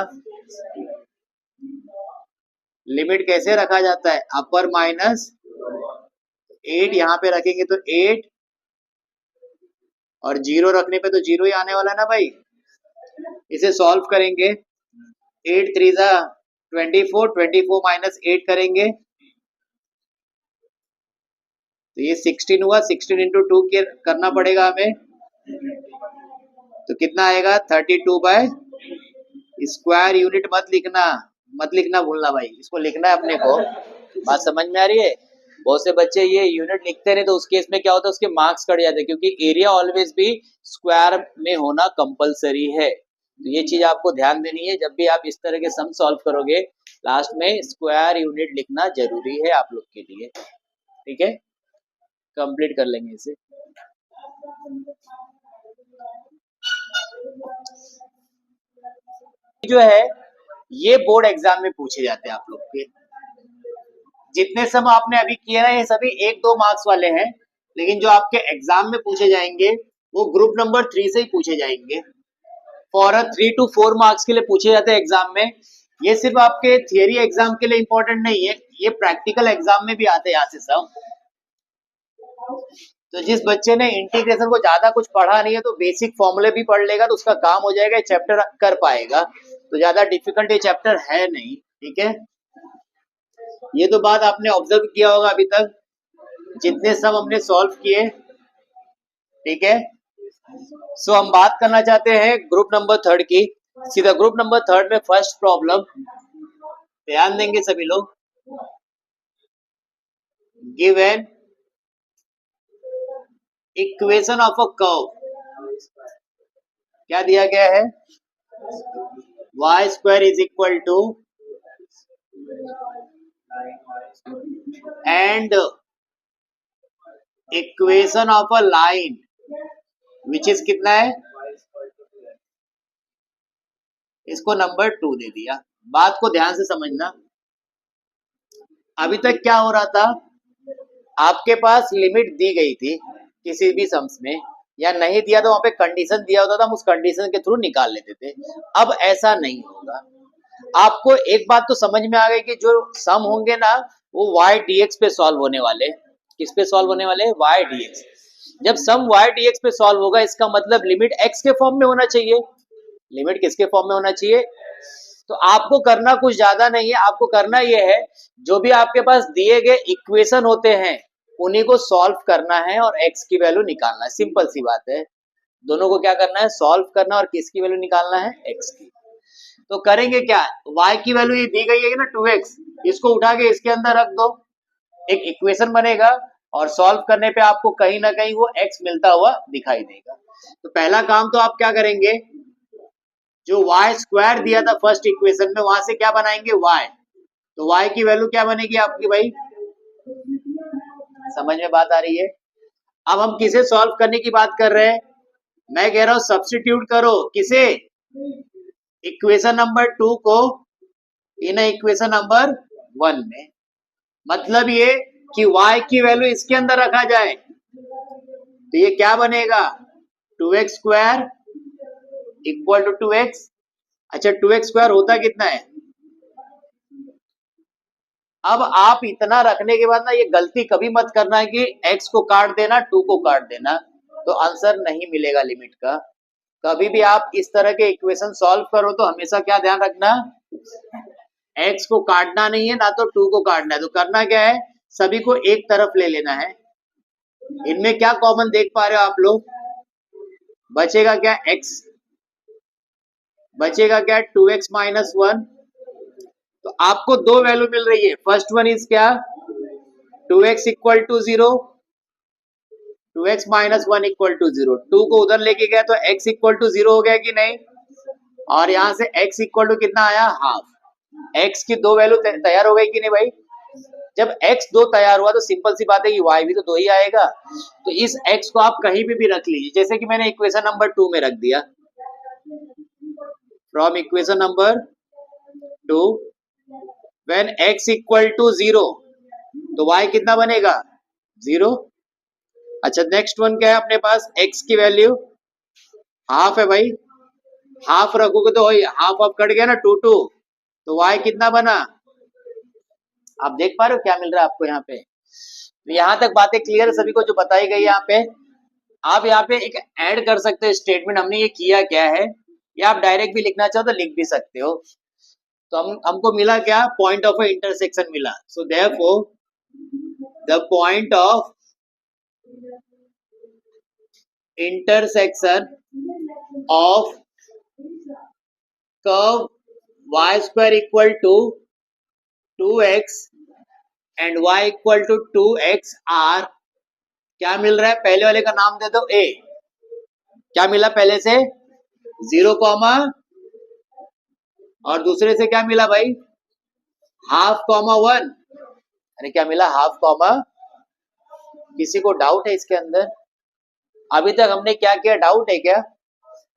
लिमिट कैसे रखा जाता है, अपर माइनस 8, यहाँ पे रखेंगे तो 8 और 0 रखने पे तो 0 ही आने वाला है ना भाई। इसे सॉल्व करेंगे, 8 3 जा 24, 24 माइनस 8 करेंगे तो ये 16 हुआ, 16 इंटू 2 करना पड़ेगा हमें, तो कितना आएगा, 32 बाय स्क्वायर यूनिट मत लिखना भूलना भाई, इसको लिखना है अपने को। बात समझ में आ रही है? बहुत से बच्चे ये यूनिट लिखते नहीं तो उस केस में क्या होता है, उसके मार्क्स कट जाते हैं, क्योंकि एरिया ऑलवेज भी स्क्वायर में होना कंपलसरी है। तो ये चीज आपको ध्यान देनी है, जब भी आप इस तरह के सम सॉल्व करोगे लास्ट में स्क्वायर यूनिट लिखना जरूरी है आप लोग के लिए, ठीक है? कंप्लीट कर लेंगे इसे। जो है ये बोर्ड एग्जाम में पूछे जाते हैं आप लोग के, जितने सम आपने अभी किए ना ये सभी 1-2 मार्क्स वाले हैं, लेकिन जो आपके एग्जाम में पूछे जाएंगे वो ग्रुप नंबर 3 से ही पूछे जाएंगे, फॉर 3 to 4 मार्क्स के लिए पूछे जाते हैं एग्जाम में। ये सिर्फ आपके थियरी एग्जाम के लिए इंपॉर्टेंट नहीं है, ये प्रैक्टिकल एग्जाम में भी आते हैं यहाँ से सब। तो जिस बच्चे ने इंटीग्रेशन को ज्यादा कुछ पढ़ा नहीं है तो बेसिक फॉर्मूले भी पढ़ लेगा तो उसका काम हो जाएगा, चैप्टर कर पाएगा, तो ज्यादा डिफिकल्ट ये चैप्टर है नहीं, ठीक है? ये तो बात आपने ऑब्जर्व किया होगा अभी तक, जितने सम हमने सॉल्व किए, ठीक है? सो हम बात करना चाहते हैं ग्रुप नंबर थर्ड की। सीधा ग्रुप नंबर थर्ड में फर्स्ट प्रॉब्लम ध्यान देंगे सभी लोग। Given equation of a curve, क्या दिया गया है? y square is equal to and equation of a line which is कितना है? इसको नंबर 2 दे दिया। बात को ध्यान से समझना। अभी तक क्या हो रहा था, आपके पास लिमिट दी गई थी किसी भी सम्स में, या नहीं दिया तो वहां पे कंडीशन दिया होता था, हम उस कंडीशन के थ्रू निकाल लेते थे। अब ऐसा नहीं होगा। आपको एक बात तो समझ में आ गई कि जो सम होंगे ना वो y dx पे सॉल्व होने वाले। किस पे सॉल्व होने वाले? y dx। जब सम y dx पे सॉल्व होगा इसका मतलब लिमिट x के फॉर्म में होना चाहिए। लिमिट किसके फॉर्म में होना चाहिए? तो आपको करना कुछ ज्यादा नहीं है, आपको करना यह है जो भी आपके पास दिए गए इक्वेशन होते हैं उन्हीं को सॉल्व करना है और x की वैल्यू निकालना है। सिंपल सी बात है। दोनों को क्या करना है? सॉल्व करना और किसकी वैल्यू निकालना है? x की। तो करेंगे क्या? y की वैल्यू ये दी गई है ना 2x, इसको उठा के इसके अंदर रख दो, एक इक्वेशन बनेगा और सॉल्व करने पे आपको कहीं ना कहीं वो x मिलता हुआ दिखाई देगा। तो पहला काम तो आप क्या करेंगे, जो y स्क्वायर दिया था फर्स्ट इक्वेशन में वहां से क्या बनाएंगे? y। तो y की वैल्यू क्या बनेगी आपकी भाई? समझ में बात आ रही है? अब हम किसे सॉल्व करने की बात कर रहे हैं? मैं कह रहा हूं सब्स्टिट्यूट करो। किसे? इक्वेशन नंबर 2 को इन इक्वेशन नंबर 1 में। मतलब ये कि y की वैल्यू इसके अंदर रखा जाए तो ये क्या बनेगा? 2x square equal to 2x। अच्छा 2x स्क्वायर होता कितना है? अब आप इतना रखने के बाद ना ये गलती कभी मत करना है कि x को काट देना 2 को काट देना, तो आंसर नहीं मिलेगा लिमिट का। कभी भी आप इस तरह के इक्वेशन सॉल्व करो तो हमेशा क्या ध्यान रखना, x को काटना नहीं है ना तो 2 को काटना है। तो करना क्या है, सभी को एक तरफ ले लेना है। इनमें क्या कॉमन देख पा रहे हो आप लोग? बचेगा क्या? x बचेगा क्या? 2x minus 1। तो आपको दो वैल्यू मिल रही है। फर्स्ट वन इज क्या? 2x equal to 0, 2x minus 1 equal to 0। 2 को उधर लेके गया तो x इक्वल टू 0 हो गया कि नहीं? और यहां से x इक्वल टू कितना आया? हाफ। x की दो वैल्यू तैयार हो गई कि नहीं भाई? जब x दो तैयार हुआ तो सिंपल सी बात है कि y भी तो दो ही आएगा। तो इस x को आप कहीं भी रख लीजिए, जैसे कि मैंने इक्वेशन नंबर 2 में रख दिया। From equation number 2 when x equal to 0 तो y कितना बनेगा? 0। अच्छा नेक्स्ट वन क्या है अपने पास? x की वैल्यू हाफ है भाई। हाफ रखोगे तो हाफ ऑफ कट गया ना, 2 2। तो y कितना बना? आप देख पा रहे हो क्या मिल रहा है आपको यहाँ पे? तो यहाँ तक बातें क्लियर सभी को जो बताई गई यहाँ पे। आप यहाँ पे एक ऐड कर सकते हो स्टेटमेंट, हमने ये किया क्या है, या आप डायरेक्ट भी लिखना चाहो तो लिख भी सकते हो। तो हमको मिला क्या? पॉइंट ऑफ इंटरसेक्शन मिला। So therefore the point of intersection of curve y square equal to 2x and y equal to 2x are क्या मिल रहा है? पहले वाले का नाम दे दो a। क्या मिला पहले से? 0 कॉमा, और दूसरे से क्या मिला भाई? Half comma 1। अरे क्या मिला? Half comma. किसी को डाउट है इसके अंदर? अभी तक हमने क्या किया? डाउट है क्या?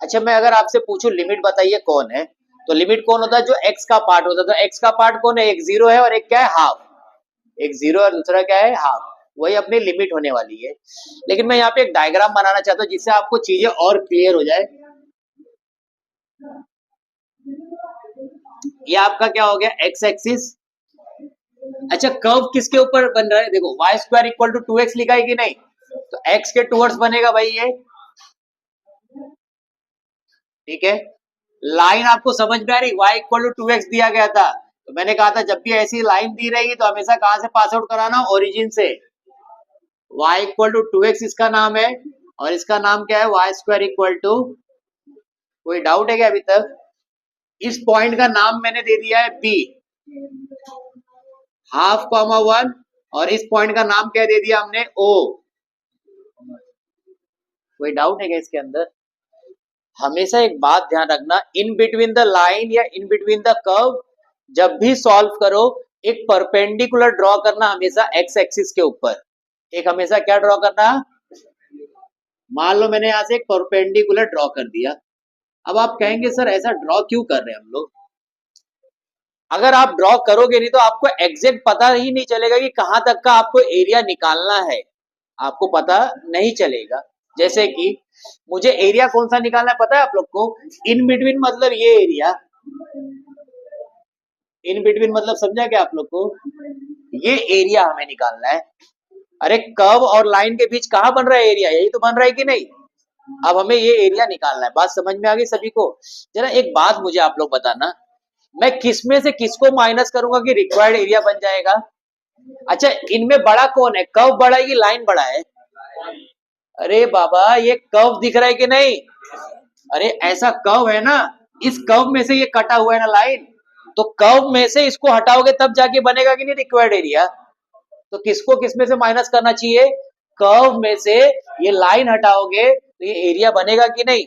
अच्छा मैं अगर आपसे पूछूं लिमिट बताइए कौन है, तो लिमिट कौन होता है? जो x का पार्ट होता है। तो x का पार्ट कौन है? एक 0 है और एक क्या है? हाफ। एक 0 और दूसरा क्या है? हाफ। वही अपनी लिमिट होने वाली है। लेकिन मैं यहाँ पे एक डायग्राम बनाना चाहता हूँ जिससे आपको चीजें और क्लियर हो जाए। ये आपका क्या हो गया? x axis. अच्छा कर्व किसके ऊपर बन रहा है? देखो y square equal to 2x लिखा है कि नहीं? तो x के टूवर्ड्स बनेगा भाई ये। ठीक है, लाइन आपको समझ में आ रही? y इक्वल टू 2x दिया गया था, तो मैंने कहा था जब भी ऐसी लाइन दी रहेगी तो हमेशा कहां से पास आउट कराना? ओरिजिन से। y इक्वल टू 2x इसका नाम है, और इसका नाम क्या है, वाई स्क्वायर इक्वल टू, कोई डाउट है क्या अभी तक? इस पॉइंट का नाम मैंने दे दिया है बी, हाफ कॉमा 1, और इस पॉइंट का नाम क्या दे दिया हमने, ओ। कोई डाउट है क्या इसके अंदर? हमेशा एक बात ध्यान रखना, इन बिटवीन द लाइन या इन बिटवीन द कर्व जब भी सॉल्व करो, एक परपेंडिकुलर ड्रॉ करना हमेशा एक्स एक्सिस के ऊपर। एक हमेशा क्या ड्रॉ करना, मान लो मैंने यहां से एक परपेंडिकुलर ड्रॉ कर दिया। अब आप कहेंगे सर ऐसा ड्रॉ क्यों कर रहे हैं हम लोग? अगर आप ड्रॉ करोगे नहीं तो आपको एग्जैक्ट पता ही नहीं चलेगा कि कहां तक का आपको एरिया निकालना है, आपको पता नहीं चलेगा। जैसे कि मुझे एरिया कौन सा निकालना है पता है आप लोग को? इन बिटवीन मतलब ये एरिया, इन बिटवीन मतलब समझा क्या आप लोग को? ये एरिया हमें निकालना है। अरे कर्व और लाइन के बीच कहां बन रहा है एरिया, यही तो बन रहा है कि नहीं? अब हमें ये एरिया निकालना है। बात समझ में आ गई सभी को? जरा एक बात मुझे आप लोग बताना, मैं किस में से किसको माइनस करूंगा कि रिक्वायर्ड एरिया बन जाएगा? अच्छा, इनमें बड़ा कौन है, कर्व बड़ा है कि लाइन बड़ा है? अरे बाबा ये कर्व दिख रहा है कि नहीं? अरे ऐसा कर्व है ना, इस कर्व में से ये कटा हुआ है ना लाइन, तो कर्व में से इसको हटाओगे तब जाके बनेगा कि नहीं रिक्वायर्ड एरिया? तो किसको किस में से माइनस करना चाहिए? कर्व में से ये लाइन हटाओगे तो ये एरिया बनेगा कि नहीं?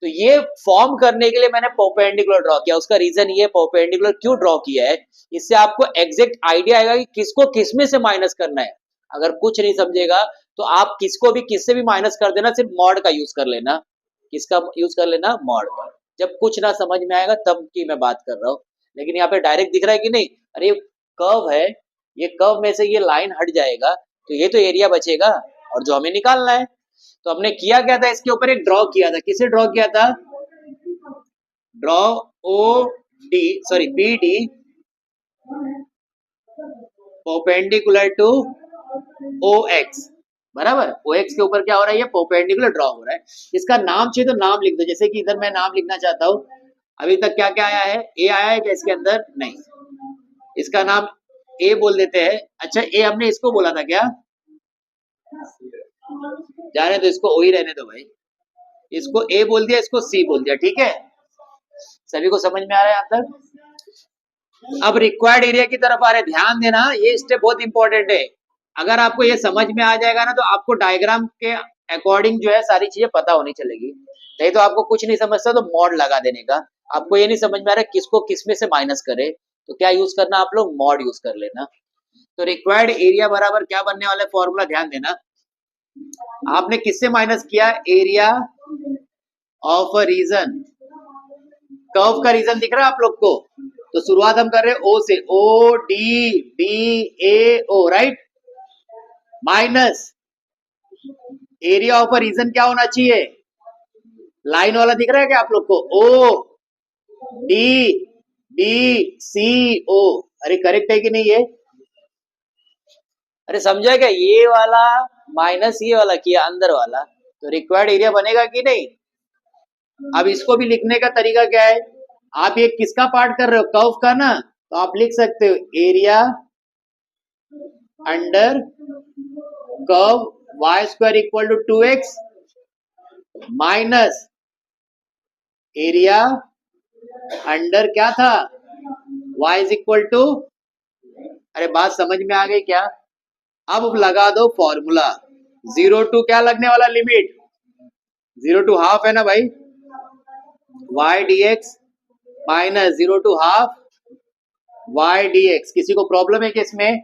तो ये फॉर्म करने के लिए मैंने परपेंडिकुलर ड्रॉ किया। उसका रीजन ये परपेंडिकुलर क्यों ड्रॉ किया है, इससे आपको एग्जैक्ट आइडिया आएगा कि किसको किस में से माइनस करना है। अगर कुछ नहीं समझेगा तो आप किसको भी किससे भी माइनस कर देना, सिर्फ मॉड का यूज कर लेना। किसका यूज कर लेना? मॉड का। जब कुछ ना समझ में आएगा तब की मैं बात कर रहा हूँ, लेकिन यहाँ पे डायरेक्ट दिख रहा है कि नहीं? अरे कर्व है, ये कर्व में से ये लाइन हट जाएगा तो ये तो एरिया बचेगा और जो हमें निकालना है। तो हमने किया क्या था, इसके ऊपर एक ड्रॉ किया था। किसे ड्रॉ किया था? Draw O D, sorry B D perpendicular to O X, बराबर। ओ एक्स के ऊपर क्या हो रहा है, ये परपेंडिकुलर ड्रॉ हो रहा है। इसका नाम चाहिए तो नाम लिख दो, जैसे कि इधर मैं नाम लिखना चाहता हूँ। अभी तक क्या क्या आया है, ए आया है क्या इसके अंदर? नहीं, इसका नाम ए बोल देते हैं। अच्छा ए हमने इसको बोला था क्या? जाने दो, इसको ओ ही रहने दो भाई। इसको ए बोल दिया, इसको सी बोल दिया, ठीक है? सभी को समझ में आ रहा है यहाँ तक? अब रिक्वायर्ड एरिया की तरफ आ रहे, ध्यान देना, ये स्टेप बहुत इंपॉर्टेंट है। अगर आपको ये समझ में आ जाएगा ना तो आपको डायग्राम के अकॉर्डिंग जो है सारी चीजें पता होनी चलेगी। नहीं तो आपको कुछ नहीं समझता तो मॉड लगा देने का। आपको ये नहीं समझ में आ रहा किसको किसमें से माइनस करे तो क्या यूज करना, आप लोग मॉड यूज कर लेना। तो रिक्वायर्ड एरिया बराबर क्या बनने वाला है, फॉर्मूला ध्यान देना। आपने किससे माइनस किया? Area of a region. Curve का रीजन दिख रहा है आप लोग को? तो शुरुआत हम कर रहे हैं ओ से, O D B A O, right? Minus area of a region क्या होना चाहिए? लाइन वाला दिख रहा है क्या आप लोग को? ओ डी बी सी ओ। अरे करेक्ट है कि नहीं ये? अरे समझा क्या? ये वाला माइनस ये वाला किया अंदर वाला, तो रिक्वायर्ड एरिया बनेगा कि नहीं? अब इसको भी लिखने का तरीका क्या है, आप ये किसका पार्ट कर रहे हो, कर्व का ना, तो आप लिख सकते हो area under curve y square equal to 2x minus area under क्या था, y इज इक्वल टू। अरे बात समझ में आ गई क्या? अब लगा दो फॉर्मूला, 0 टू क्या लगने वाला, लिमिट 0 टू हाफ है ना भाई, y dx minus 0 to half y dx। किसी को प्रॉब्लम है कि इसमें?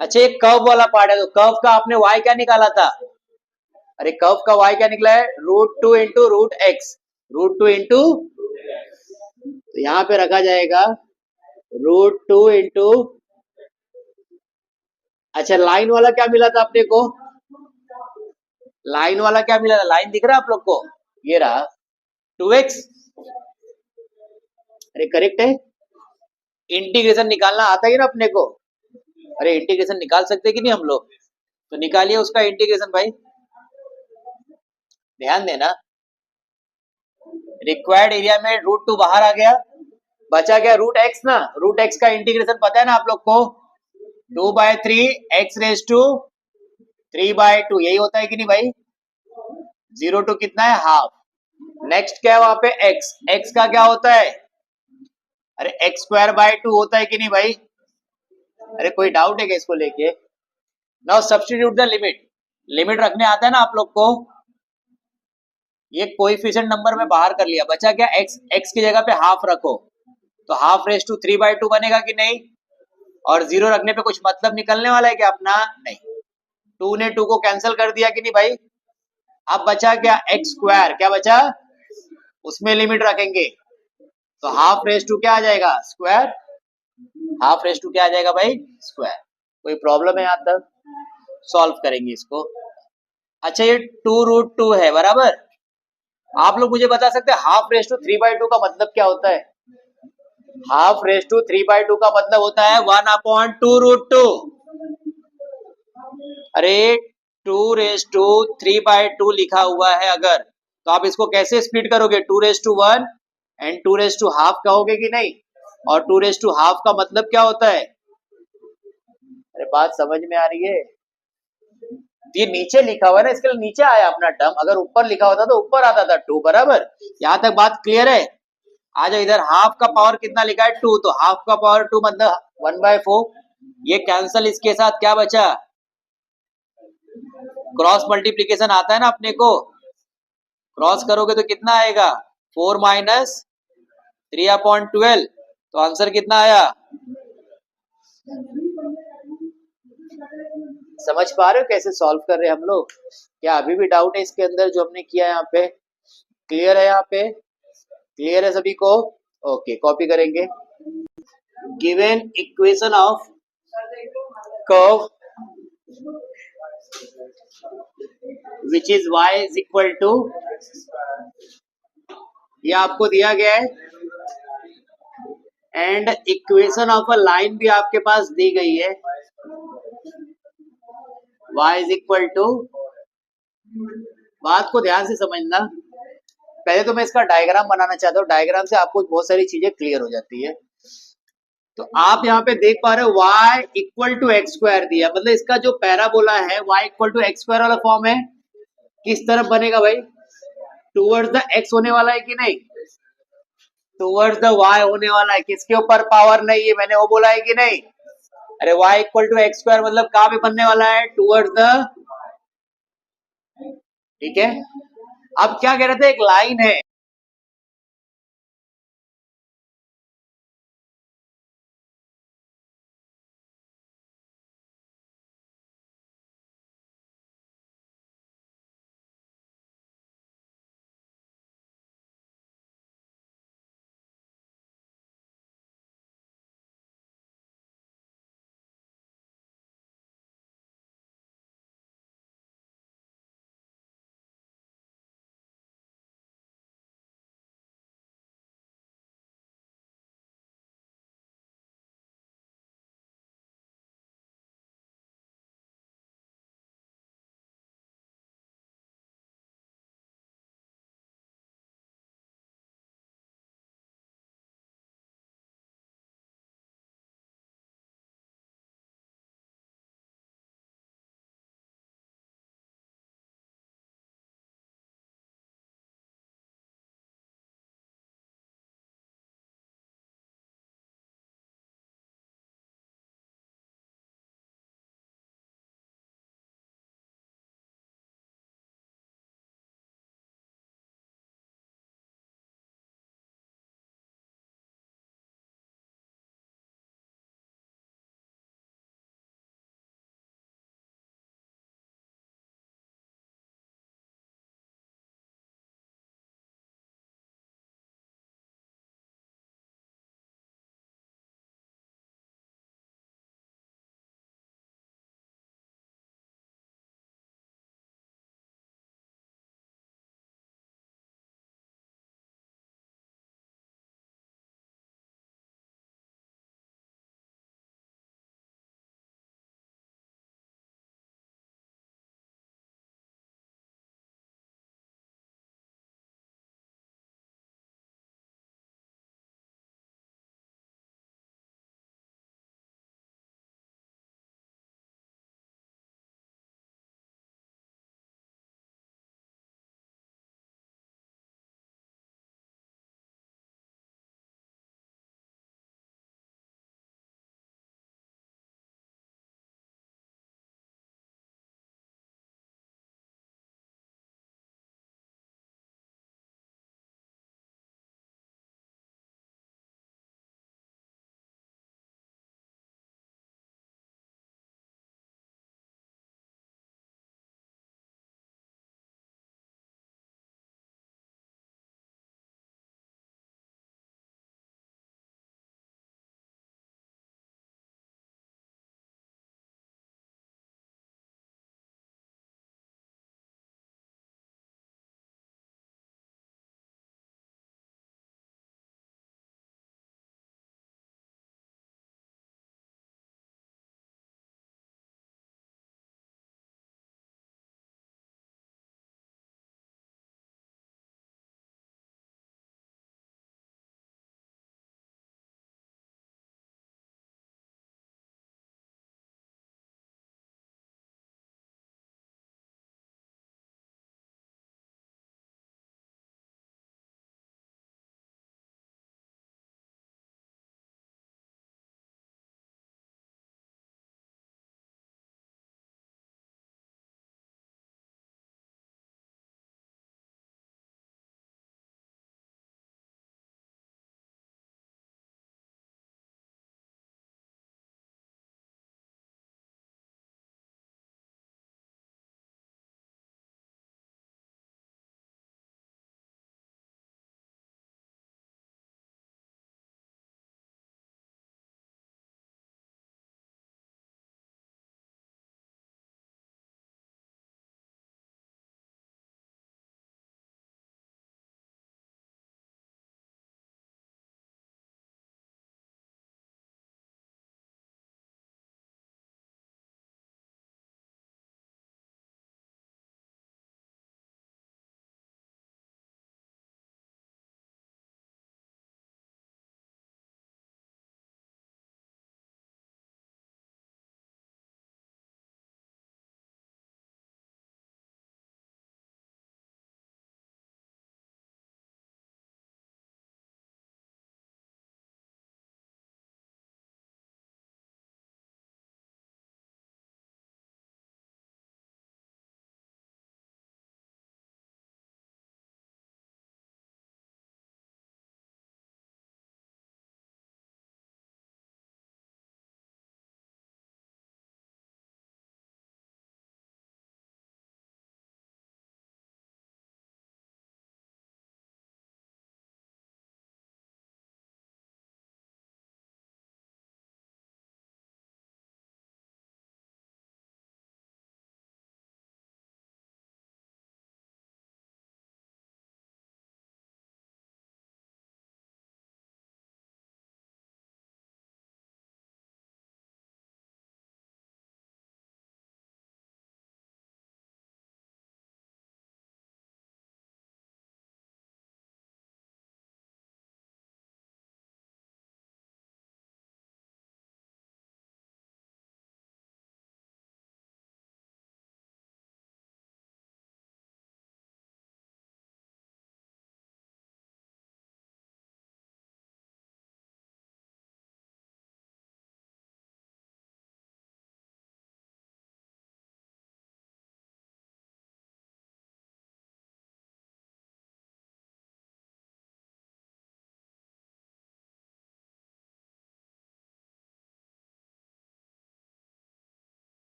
अच्छा एक कर्व वाला पार्ट है, तो कर्व का आपने y क्या निकाला था? अरे कर्व का y क्या निकला है? √2 इंटू रूट एक्स, √2 इंटू, तो यहां पे रखा जाएगा √2 इंटू। अच्छा लाइन वाला क्या मिला था अपने को? लाइन वाला क्या मिला था? लाइन दिख रहा है आप लोग को? ये रहा 2x। अरे करेक्ट है। इंटीग्रेशन निकालना आता ही ना अपने को? अरे इंटीग्रेशन निकाल सकते कि नहीं हम लोग? तो निकालिए उसका इंटीग्रेशन भाई, ध्यान देना। रिक्वायर्ड एरिया में √2 बाहर आ गया, बचा गया √x ना। √x का इंटीग्रेशन पता है ना आप लोग को? 2/3 x रेज टू 3/2, यही होता है कि नहीं भाई? 0 टू कितना है हाफ। नेक्स्ट क्या है वहां पे x, x का क्या होता है, अरे एक्स स्क्वायर बाय 2 होता है कि नहीं भाई, अरे कोई डाउट है क्या इसको लेके। Now substitute the limit, limit रखने आता है ना आप लोग को, ये कोएफिशिएंट नंबर में बाहर कर लिया, बचा क्या x, x की जगह पे हाफ रखो तो हाफ रेस टू 3/2 बनेगा कि नहीं, और 0 रखने पे कुछ मतलब निकलने वाला है क्या अपना, नहीं, 2 ने 2 को कैंसिल कर दिया कि नहीं भाई। अब बचा क्या x स्क्वायर, क्या बचा, उसमें लिमिट रखेंगे तो हाफ रेस टू क्या आ जाएगा स्क्वायर, हाफ रेस टू क्या आ जाएगा भाई स्क्वायर। कोई प्रॉब्लम है यहाँ तक, सॉल्व करेंगे इसको। अच्छा ये 2√2 है बराबर, आप लोग मुझे बता सकते हैं हाफ रेस टू 3/2 का मतलब क्या होता है, हाफ रेस टू 3/2 का मतलब होता है 1/2√2। अरे 2√3/2 लिखा हुआ है अगर, तो आप इसको कैसे स्प्लिट करोगे, 2√1 एंड 2√हाफ कहोगे कि नहीं, और 2√हाफ का मतलब क्या होता है, अरे बात समझ में आ रही है, ये नीचे लिखा हुआ है ना इसके लिए नीचे आया अपना टर्म, अगर ऊपर लिखा होता तो ऊपर आता था 2 बराबर। यहां तक बात क्लियर है। आ जाओ इधर, हाफ का पावर कितना लिखा है 2, तो हाफ का पावर 2 मतलब 1/4, ये कैंसल, इसके साथ क्या बचा, क्रॉस मल्टीप्लीकेशन आता है ना अपने को, क्रॉस करोगे तो कितना आएगा 4 माइनस 3/12, तो आंसर कितना आया, समझ पा रहे हो कैसे सॉल्व कर रहे हैं हम लोग, क्या अभी भी डाउट है इसके अंदर जो हमने किया यहाँ पे, क्लियर है यहाँ पे, क्लियर है सभी को, ओके कॉपी करेंगे। Given equation of curve which is y is equal to, ये आपको दिया गया है, and equation of a line भी आपके पास दी गई है, y इज इक्वल टू, बात को ध्यान से समझना, पहले तो मैं इसका डायग्राम बनाना चाहता हूँ, डायग्राम से आपको बहुत सारी चीजें क्लियर हो जाती है। तो आप यहाँ पे देख पा रहे हो y equal to x square दिया, मतलब इसका जो पैराबोला है y equal to x square वाला फॉर्म है, किस तरफ बनेगा भाई, टूवर्ड्स द x होने वाला है कि नहीं, टूवर्ड्स द y होने वाला है, किसके ऊपर पावर नहीं है, मैंने वो बोला है कि नहीं, अरे y equal to x square मतलब कहाँ पे बनने वाला है, टूवर्ड्स द, ठीक है। अब क्या कह रहे थे, एक लाइन है,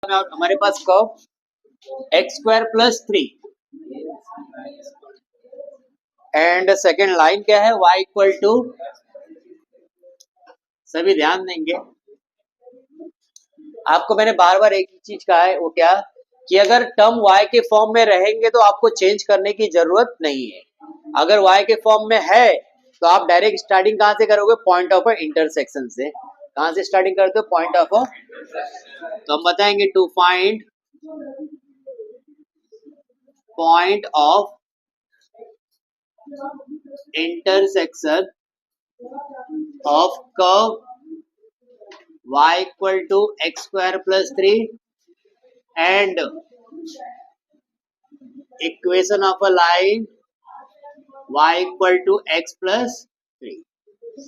हमारे पास curve X square plus 3 and second line क्या है y इक्वल टू, सभी ध्यान देंगे, आपको मैंने बार बार एक ही चीज कहा है, वो क्या कि अगर टर्म y के फॉर्म में रहेंगे तो आपको चेंज करने की जरूरत नहीं है। अगर y के फॉर्म में है तो आप डायरेक्ट स्टार्टिंग कहां से करोगे, पॉइंट ऑफ इंटरसेक्शन से। कहां से स्टार्टिंग करते हो, पॉइंट ऑफ, तो हम बताएंगे to find point of intersection of curve y equal to x square plus 3 and equation of a line y equal to x plus 3।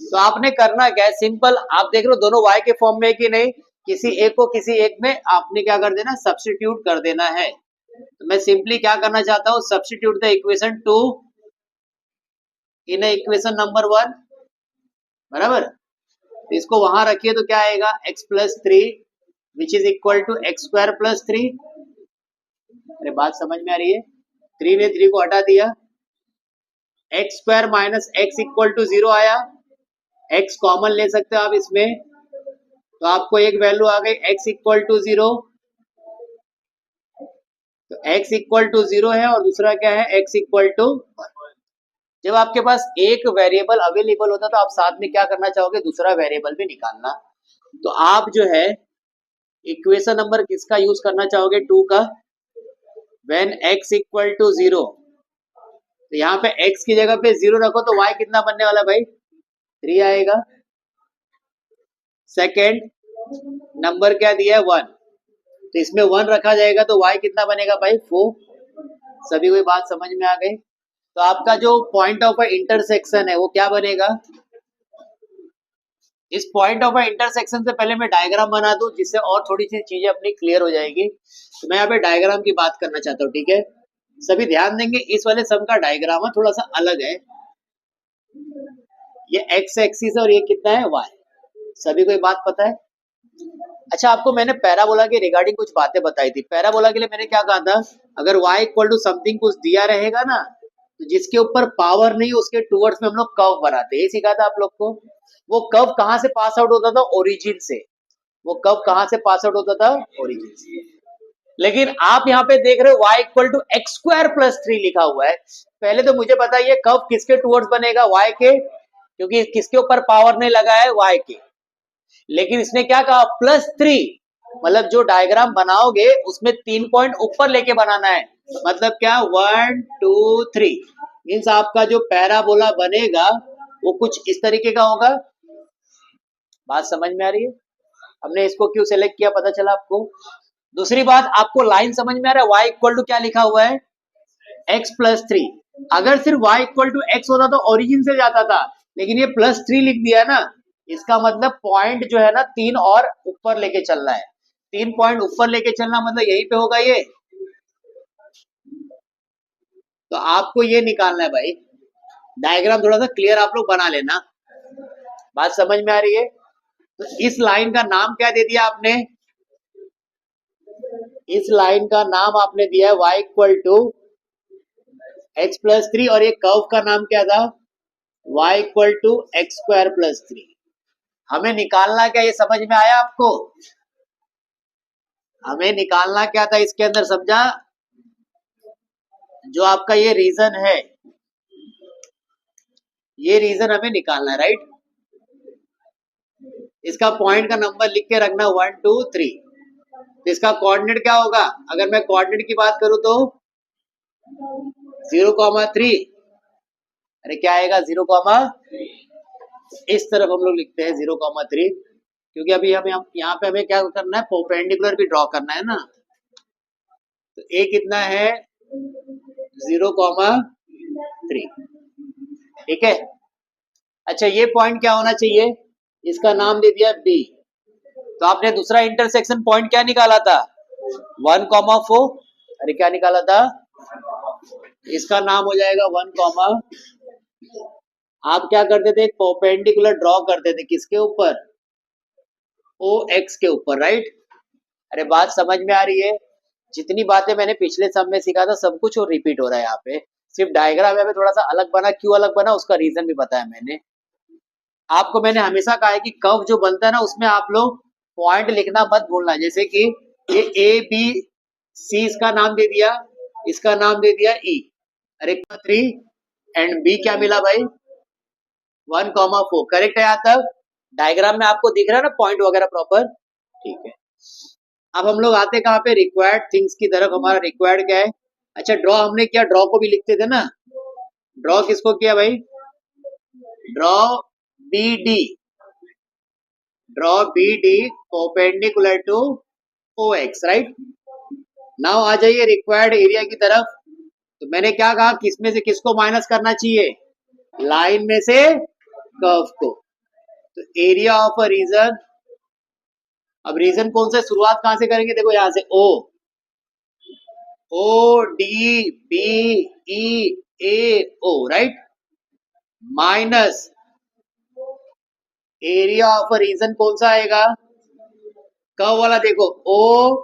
तो आपने करना क्या है, सिंपल, आप देख रहे हो दोनों y के फॉर्म में है कि नहीं, किसी एक को किसी एक में आपने क्या कर देना, सब्स्टिट्यूट कर देना है। तो मैं सिंपली क्या करना चाहता हूं, substitute the equation 2 in equation number 1, बराबर। तो इसको वहां रखिए तो क्या आएगा, x plus 3 which is equal to x square plus 3। अरे बात समझ में आ रही है, 3 ने 3 को हटा दिया, x square minus x equal to 0 आया, x कॉमन ले सकते हो आप इसमें, तो आपको एक वैल्यू आ गई x इक्वल टू 0। तो x इक्वल टू 0 है और दूसरा क्या है, x इक्वल टू 1। जब आपके पास एक वेरिएबल अवेलेबल होता तो आप साथ में क्या करना चाहोगे, दूसरा वेरिएबल भी निकालना। तो आप जो है इक्वेशन नंबर किसका यूज करना चाहोगे, 2 का, व्हेन x इक्वल टू 0। तो यहाँ पे x की जगह पे 0 रखो तो y कितना बनने वाला भाई, 3 आएगा। सेकेंड नंबर क्या दिया है, 1, तो इसमें 1 रखा जाएगा तो y कितना बनेगा भाई, 4। सभी कोई बात समझ में आ गई। तो आपका जो पॉइंट ऑफ इंटरसेक्शन है वो क्या बनेगा, इस पॉइंट ऑफ इंटरसेक्शन से पहले मैं डायग्राम बना दूं जिससे और थोड़ी सी चीजें अपनी क्लियर हो जाएगी। तो मैं यहाँ पे डायग्राम की बात करना चाहता हूँ, ठीक है। सभी ध्यान देंगे, इस वाले सम का डायग्राम है थोड़ा सा अलग है, ये एक्स एक्सिस और ये कितना है, वाई। सभी को ये बात पता है। अच्छा, आपको मैंने पैराबोला के रिगार्डिंग कुछ बातें बताई थी। पैराबोला के लिए मैंने क्या कहा था, अगर y इक्वल टू समथिंग कुछ दिया रहेगा ना, तो जिसके ऊपर पावर नहीं उसके टूवर्ड्स में हम लोग कर्व बनाते हैं, ये सीखा था आप लोग को। वो कर्व कहां से पास आउट होता था, ओरिजिन से। वो कर्व कहां से पास आउट होता था, ओरिजिन से। लेकिन आप यहाँ पे देख रहे हो y equal to x square plus 3 लिखा हुआ है। पहले तो मुझे बताइए कर्व किसके टूवर्ड्स बनेगा, y के, क्योंकि किसके ऊपर पावर नहीं लगा है, y के। लेकिन इसने क्या कहा, प्लस 3, मतलब जो डायग्राम बनाओगे उसमें 3 पॉइंट ऊपर लेके बनाना है। मतलब क्या, 1 2 3 मीन्स आपका जो पैराबोला बनेगा वो कुछ इस तरीके का होगा। बात समझ में आ रही है, हमने इसको क्यों सेलेक्ट किया, पता चला आपको। दूसरी बात, आपको लाइन समझ में आ रहा है, y इक्वल टू क्या लिखा हुआ है, x प्लस 3। अगर सिर्फ y इक्वल टू एक्स होता तो ओरिजिन से जाता था, लेकिन ये प्लस 3 लिख दिया ना, इसका मतलब पॉइंट जो है ना 3 और ऊपर लेके चलना है। 3 पॉइंट ऊपर लेके चलना मतलब यहीं पे होगा ये। तो आपको ये निकालना है भाई, डायग्राम थोड़ा सा क्लियर आप लोग बना लेना। बात समझ में आ रही है। तो इस लाइन का नाम क्या दे दिया आपने, इस लाइन का नाम आपने दिया है y equal to x plus 3 और ये कर्व का नाम क्या था, y equal to x square plus 3। हमें निकालना क्या, ये समझ में आया आपको, हमें निकालना क्या था इसके अंदर, समझा। जो आपका ये रीजन है, ये रीजन हमें निकालना है, राइट। इसका पॉइंट का नंबर लिख के रखना 1 2 3। तो इसका कोऑर्डिनेट क्या होगा, अगर मैं कोऑर्डिनेट की बात करूं तो 0,3। अरे क्या आएगा, 0, इस तरफ हम लोग लिखते हैं 0,3, क्योंकि अभी हम यहाँ पे हमें क्या करना है, परपेंडिकुलर भी ड्रॉ करना है ना। तो ए कितना है, 0,3, ठीक है। अच्छा, ये पॉइंट क्या होना चाहिए, इसका नाम दे दिया बी। तो आपने दूसरा इंटरसेक्शन पॉइंट क्या निकाला था, 1,4। अरे क्या निकाला था, इसका नाम हो जाएगा 1, आप क्या करते थे, परपेंडिकुलर ड्रॉ करते थे, किसके ऊपर, ओ एक्स के ऊपर, राइट। अरे बात समझ में आ रही है? जितनी बातें मैंने पिछले सब में सीखा था सब कुछ और रिपीट हो रहा है यहाँ पे। सिर्फ डायग्राम यहाँ पे थोड़ा सा अलग बना, क्यों अलग बना उसका रीजन भी बताया मैंने आपको। मैंने हमेशा कहा है कि कर्व जो बनता है ना उसमें आप लोग पॉइंट लिखना मत भूलना। जैसे कि ये ए बी सी इसका नाम दे दिया, इसका नाम दे दिया ई, अरे 3 एंड बी क्या मिला भाई 1,4। करेक्ट है यहाँ तक? डायग्राम में आपको दिख रहा है ना पॉइंट वगैरह प्रॉपर? ठीक है। अब हम लोग आते कहाँ पे, रिक्वायर्ड थिंग्स की तरफ। हमारा रिक्वायर्ड क्या है? अच्छा ड्रॉ हमने किया, ड्रॉ को भी लिखते थे ना। ड्रॉ किसको किया भाई? Draw B D, draw B D perpendicular to O X, right. Now आ जाइए रिक्वायर्ड एरिया की तरफ। तो मैंने क्या कहा, किसमें से किसको माइनस करना चाहिए? लाइन में से कर्व को। तो एरिया ऑफ अ रीजन, अब रीजन कौन सा, शुरुआत कहां से करेंगे? देखो यहां से O, O D B E A O, right, minus area of a region कौन सा आएगा? कर्व वाला। देखो ओ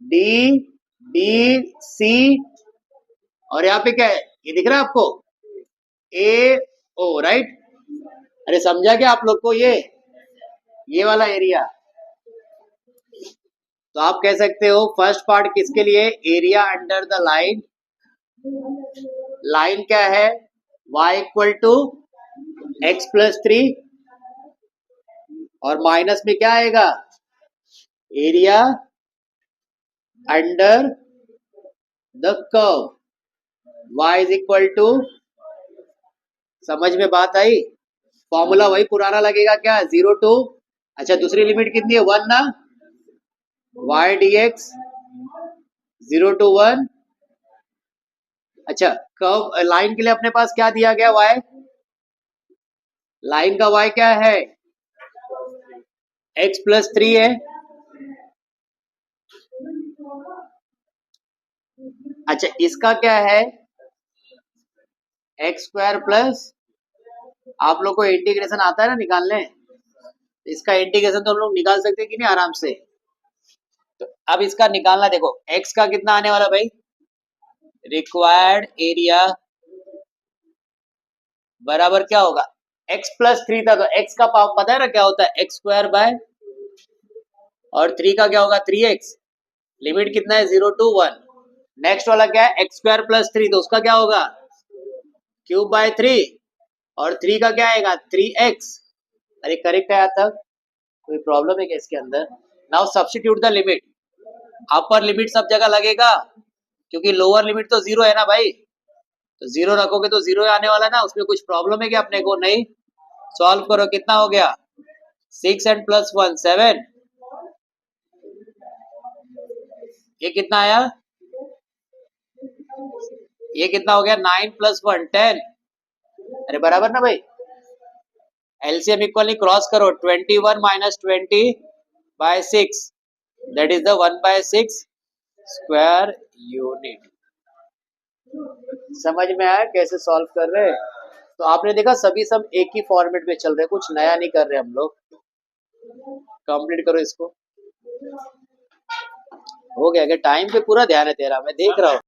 डी बी सी, और यहाँ पे क्या है, ये दिख रहा है आपको? ए ओ, राइट। अरे समझा क्या आप लोग को? ये वाला एरिया। तो आप कह सकते हो फर्स्ट पार्ट किसके लिए? Area under the line. Line क्या है? y equal to x plus 3, और माइनस में क्या आएगा? Area under the curve y is equal to, समझ में बात आई? फॉर्मूला वही पुराना लगेगा क्या? 0 टू, अच्छा दूसरी लिमिट कितनी है? 1 ना, y dx 0 टू 1। अच्छा कर्व लाइन के लिए अपने पास क्या दिया गया? y, लाइन का y क्या है? x प्लस 3 है। अच्छा इसका क्या है? एक्स स्क्वायर प्लस, आप लोग को इंटीग्रेशन आता है ना निकालने, इसका इंटीग्रेशन तो हम लोग निकाल सकते हैं कि नहीं आराम से। तो अब इसका निकालना, देखो x का कितना आने वाला भाई? रिक्वायर्ड एरिया बराबर क्या होगा? x प्लस 3 था, तो x का पावर पता है ना क्या होता है? एक्स स्क्वायर बाय, और 3 का क्या होगा? 3x। लिमिट कितना है? 0 टू 1। नेक्स्ट वाला क्या है? एक्स स्क्वायर प्लस 3, तो उसका क्या होगा? क्यूब बाय 3, और 3 का क्या आएगा? 3x। अरे करेक्ट है यहाँ तक? कोई प्रॉब्लम है क्या इसके अंदर? Now substitute the limit. Upper limit सब जगह लगेगा, क्योंकि लोअर लिमिट तो 0 है ना भाई। तो 0 रखोगे तो 0 आने वाला ना, उसमें कुछ प्रॉब्लम है क्या अपने को? नहीं। सॉल्व करो, कितना हो गया? 6 एंड प्लस 1 7, ये कितना आया? ये कितना हो गया? 9 प्लस 1 10। अरे बराबर ना भाई? एलसीएम इक्वली क्रॉस करो, 21 minus 20 by 6, that is the 1/6 square unit. समझ में आया कैसे सॉल्व कर रहे हैं? तो आपने देखा सभी सब एक ही फॉर्मेट में चल रहे हैं, कुछ नया नहीं कर रहे हम लोग। कंप्लीट करो इसको। हो गया क्या? टाइम पे पूरा ध्यान है तेरा, मैं देख रहा हूँ।